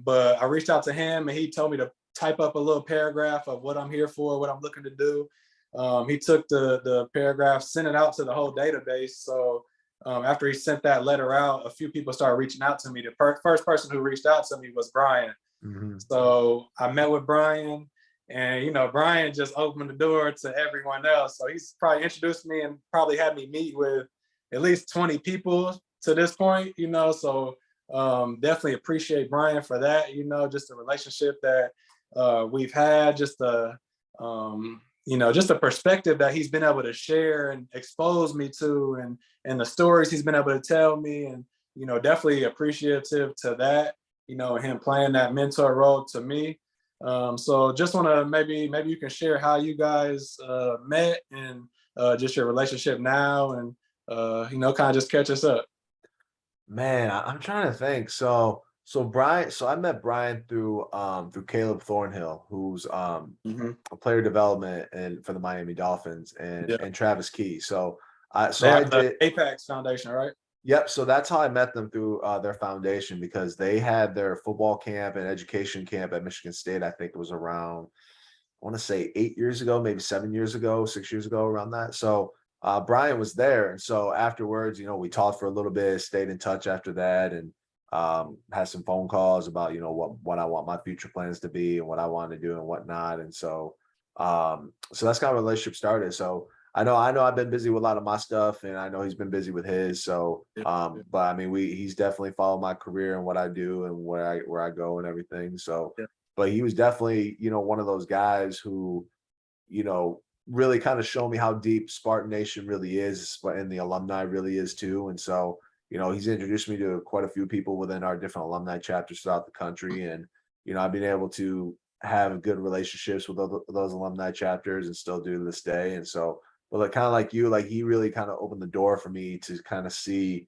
Speaker 1: but I reached out to him and he told me to type up a little paragraph of what I'm here for, what I'm looking to do. He took the paragraph, sent it out to the whole database. So after he sent that letter out, a few people started reaching out to me. The first person who reached out to me was Brian.
Speaker 2: Mhm.
Speaker 1: So I met with Brian, and Brian just opened the door to everyone else. So he's probably introduced me and probably had me meet with at least 20 people to this point. So definitely appreciate Brian for that. Just the relationship that we've had, just the just the perspective that he's been able to share and expose me to, and the stories he's been able to tell me, and definitely appreciative to that. Him playing that mentor role to me. So just want to maybe you can share how you guys met and just your relationship now, and kind of just catch us up.
Speaker 2: Man, I'm trying to think. So I met Brian through Caleb Thornhill, who's
Speaker 1: Hmm.
Speaker 2: a player development and for the Miami Dolphins,
Speaker 1: Yeah,
Speaker 2: and Travis Key. So
Speaker 1: they
Speaker 2: I
Speaker 1: have the
Speaker 2: did.
Speaker 1: Apex Foundation, right?
Speaker 2: Yep. So that's how I met them through their foundation, because they had their football camp and education camp at Michigan State. I think it was around, I want to say 8 years ago, maybe 7 years ago, 6 years ago, around that. So Brian was there. And so afterwards, we talked for a little bit, stayed in touch after that, and had some phone calls about, what I want my future plans to be and what I want to do and whatnot. And so that's kind of relationship started. So I know I've been busy with a lot of my stuff, and I know he's been busy with his. So,
Speaker 1: Yeah, yeah,
Speaker 2: but I mean, he's definitely followed my career and what I do and where I go and everything. So,
Speaker 1: yeah,
Speaker 2: but he was definitely, one of those guys who, really kind of showed me how deep Spartan Nation really is, and the alumni really is too. And so, he's introduced me to quite a few people within our different alumni chapters throughout the country. And, I've been able to have good relationships with those alumni chapters and still do to this day. And so, but like kind of like you, like he really kind of opened the door for me to kind of see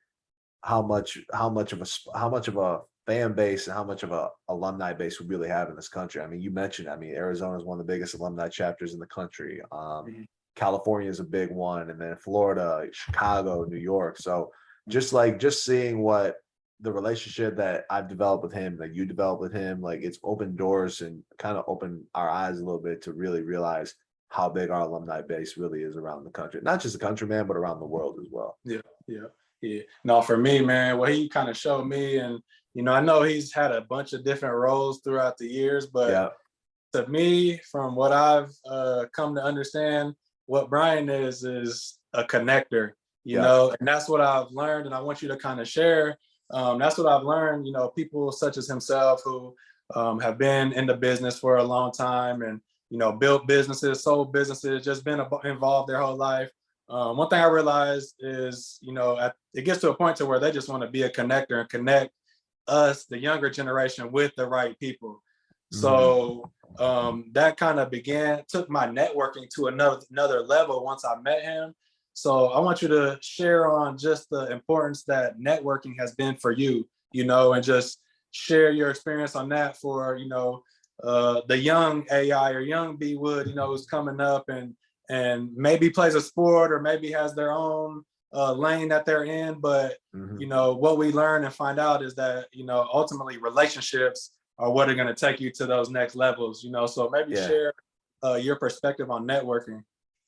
Speaker 2: how much of a fan base and how much of a alumni base we really have in this country. I mean, you mentioned, I mean, Arizona is one of the biggest alumni chapters in the country.
Speaker 1: mhm,
Speaker 2: California is a big one, and then Florida, Chicago, New York. So
Speaker 1: mhm.
Speaker 2: just seeing what the relationship that I've developed with him, that you developed with him, like it's opened doors and kind of opened our eyes a little bit to really realize how big our alumni base really is around the country. Not just the country, man, but around the world as well.
Speaker 1: Yeah, yeah, yeah. No, for me, man, what he kind of showed me, and I know he's had a bunch of different roles throughout the years, but
Speaker 2: Yeah.
Speaker 1: to me, from what I've come to understand, what Brian is a connector. you
Speaker 2: Yeah.
Speaker 1: know, and that's what I've learned. And I want you to kind of share. That's what I've learned, you know, people such as himself who have been in the business for a long time and, you know, built businesses, sold businesses, just been involved their whole life. One thing I realized is, you know, it gets to a point to where they just want to be a connector and connect us, the younger generation, with the right people. So that kind of took my networking to another level once I met him. So I want you to share on just the importance that networking has been for you, you know, and just share your experience on that for, you know, the young AI or young B Wood, you know, who's coming up and maybe plays a sport or maybe has their own lane that they're in. But, you know, what we learn and find out is that, you know, ultimately relationships are what are going to take you to those next levels, you know, so maybe share your perspective on networking.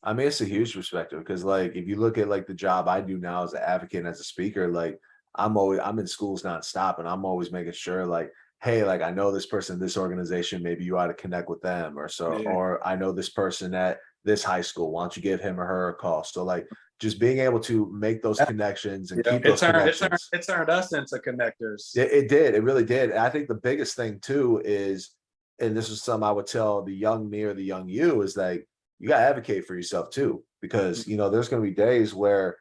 Speaker 2: I mean, it's a huge perspective because, like, if you look at like the job I do now as an advocate and as a speaker, like I'm in schools nonstop, and I'm always making sure, like, hey, like I know this person, this organization, maybe you ought to connect with them, or so,
Speaker 1: Yeah.
Speaker 2: or I know this person at this high school. Why don't you give him or her a call? So, like, just being able to make those connections and
Speaker 1: Yeah,
Speaker 2: keep those connections.
Speaker 1: it turned us into connectors.
Speaker 2: It did. It really did. And I think the biggest thing too is, and this is something I would tell the young me or the young you, is like you got to advocate for yourself too, because you know there's going to be days where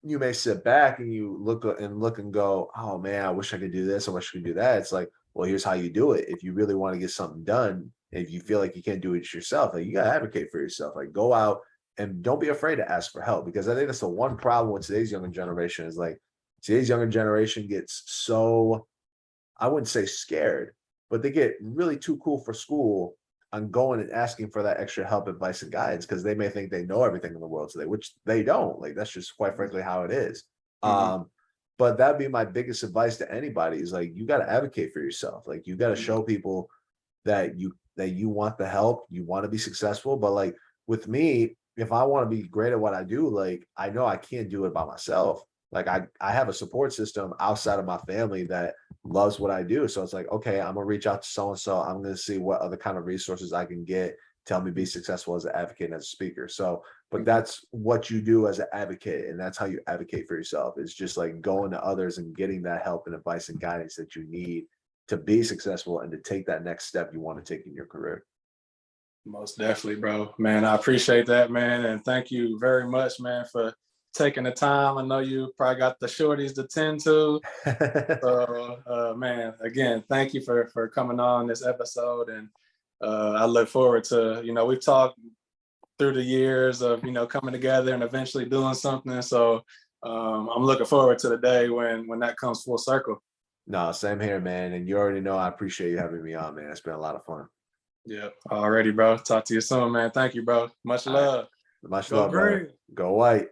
Speaker 2: you may sit back and you look and go, oh man, I wish I could do this. I wish I could do that. It's like, well, here's how you do it. If you really want to get something done, if you feel like you can't do it yourself, like you got to advocate for yourself. Like go out and don't be afraid to ask for help, because I think that's the one problem with today's younger generation is like today's younger generation gets so, I wouldn't say scared, but they get really too cool for school on going and asking for that extra help, advice, and guidance because they may think they know everything in the world today, which they don't. Like that's just quite frankly how it is.
Speaker 1: Mm-hmm.
Speaker 2: But that'd be my biggest advice to anybody is like you got to advocate for yourself. Like you got to
Speaker 1: Mm-hmm.
Speaker 2: show people that you want the help, you want to be successful. But like with me, if I want to be great at what I do, like I know I can't do it by myself. Like I have a support system outside of my family that loves what I do. So it's like, okay, I'm gonna reach out to so and so. I'm gonna see what other kind of resources I can get to help me be successful as an advocate and as a speaker. So, but that's what you do as an advocate, and that's how you advocate for yourself. It's just like going to others and getting that help and advice and guidance that you need to be successful and to take that next step you want to take in your career.
Speaker 1: Most definitely, bro. Man, I appreciate that, man. And thank you very much, man, for taking the time. I know you probably got the shorties to tend to. So, man, again, thank you for coming on this episode. And I look forward to, you know, we've talked through the years of, you know, coming together and eventually doing something. So I'm looking forward to the day when that comes full circle.
Speaker 2: No, same here, man. And you already know I appreciate you having me on, man. It's been a lot of fun.
Speaker 1: Yeah. Already, bro. Talk to you soon, man. Thank you, bro. Much
Speaker 2: All right.
Speaker 1: love.
Speaker 2: Much
Speaker 1: Go
Speaker 2: love, brother.
Speaker 1: green.
Speaker 2: Go white.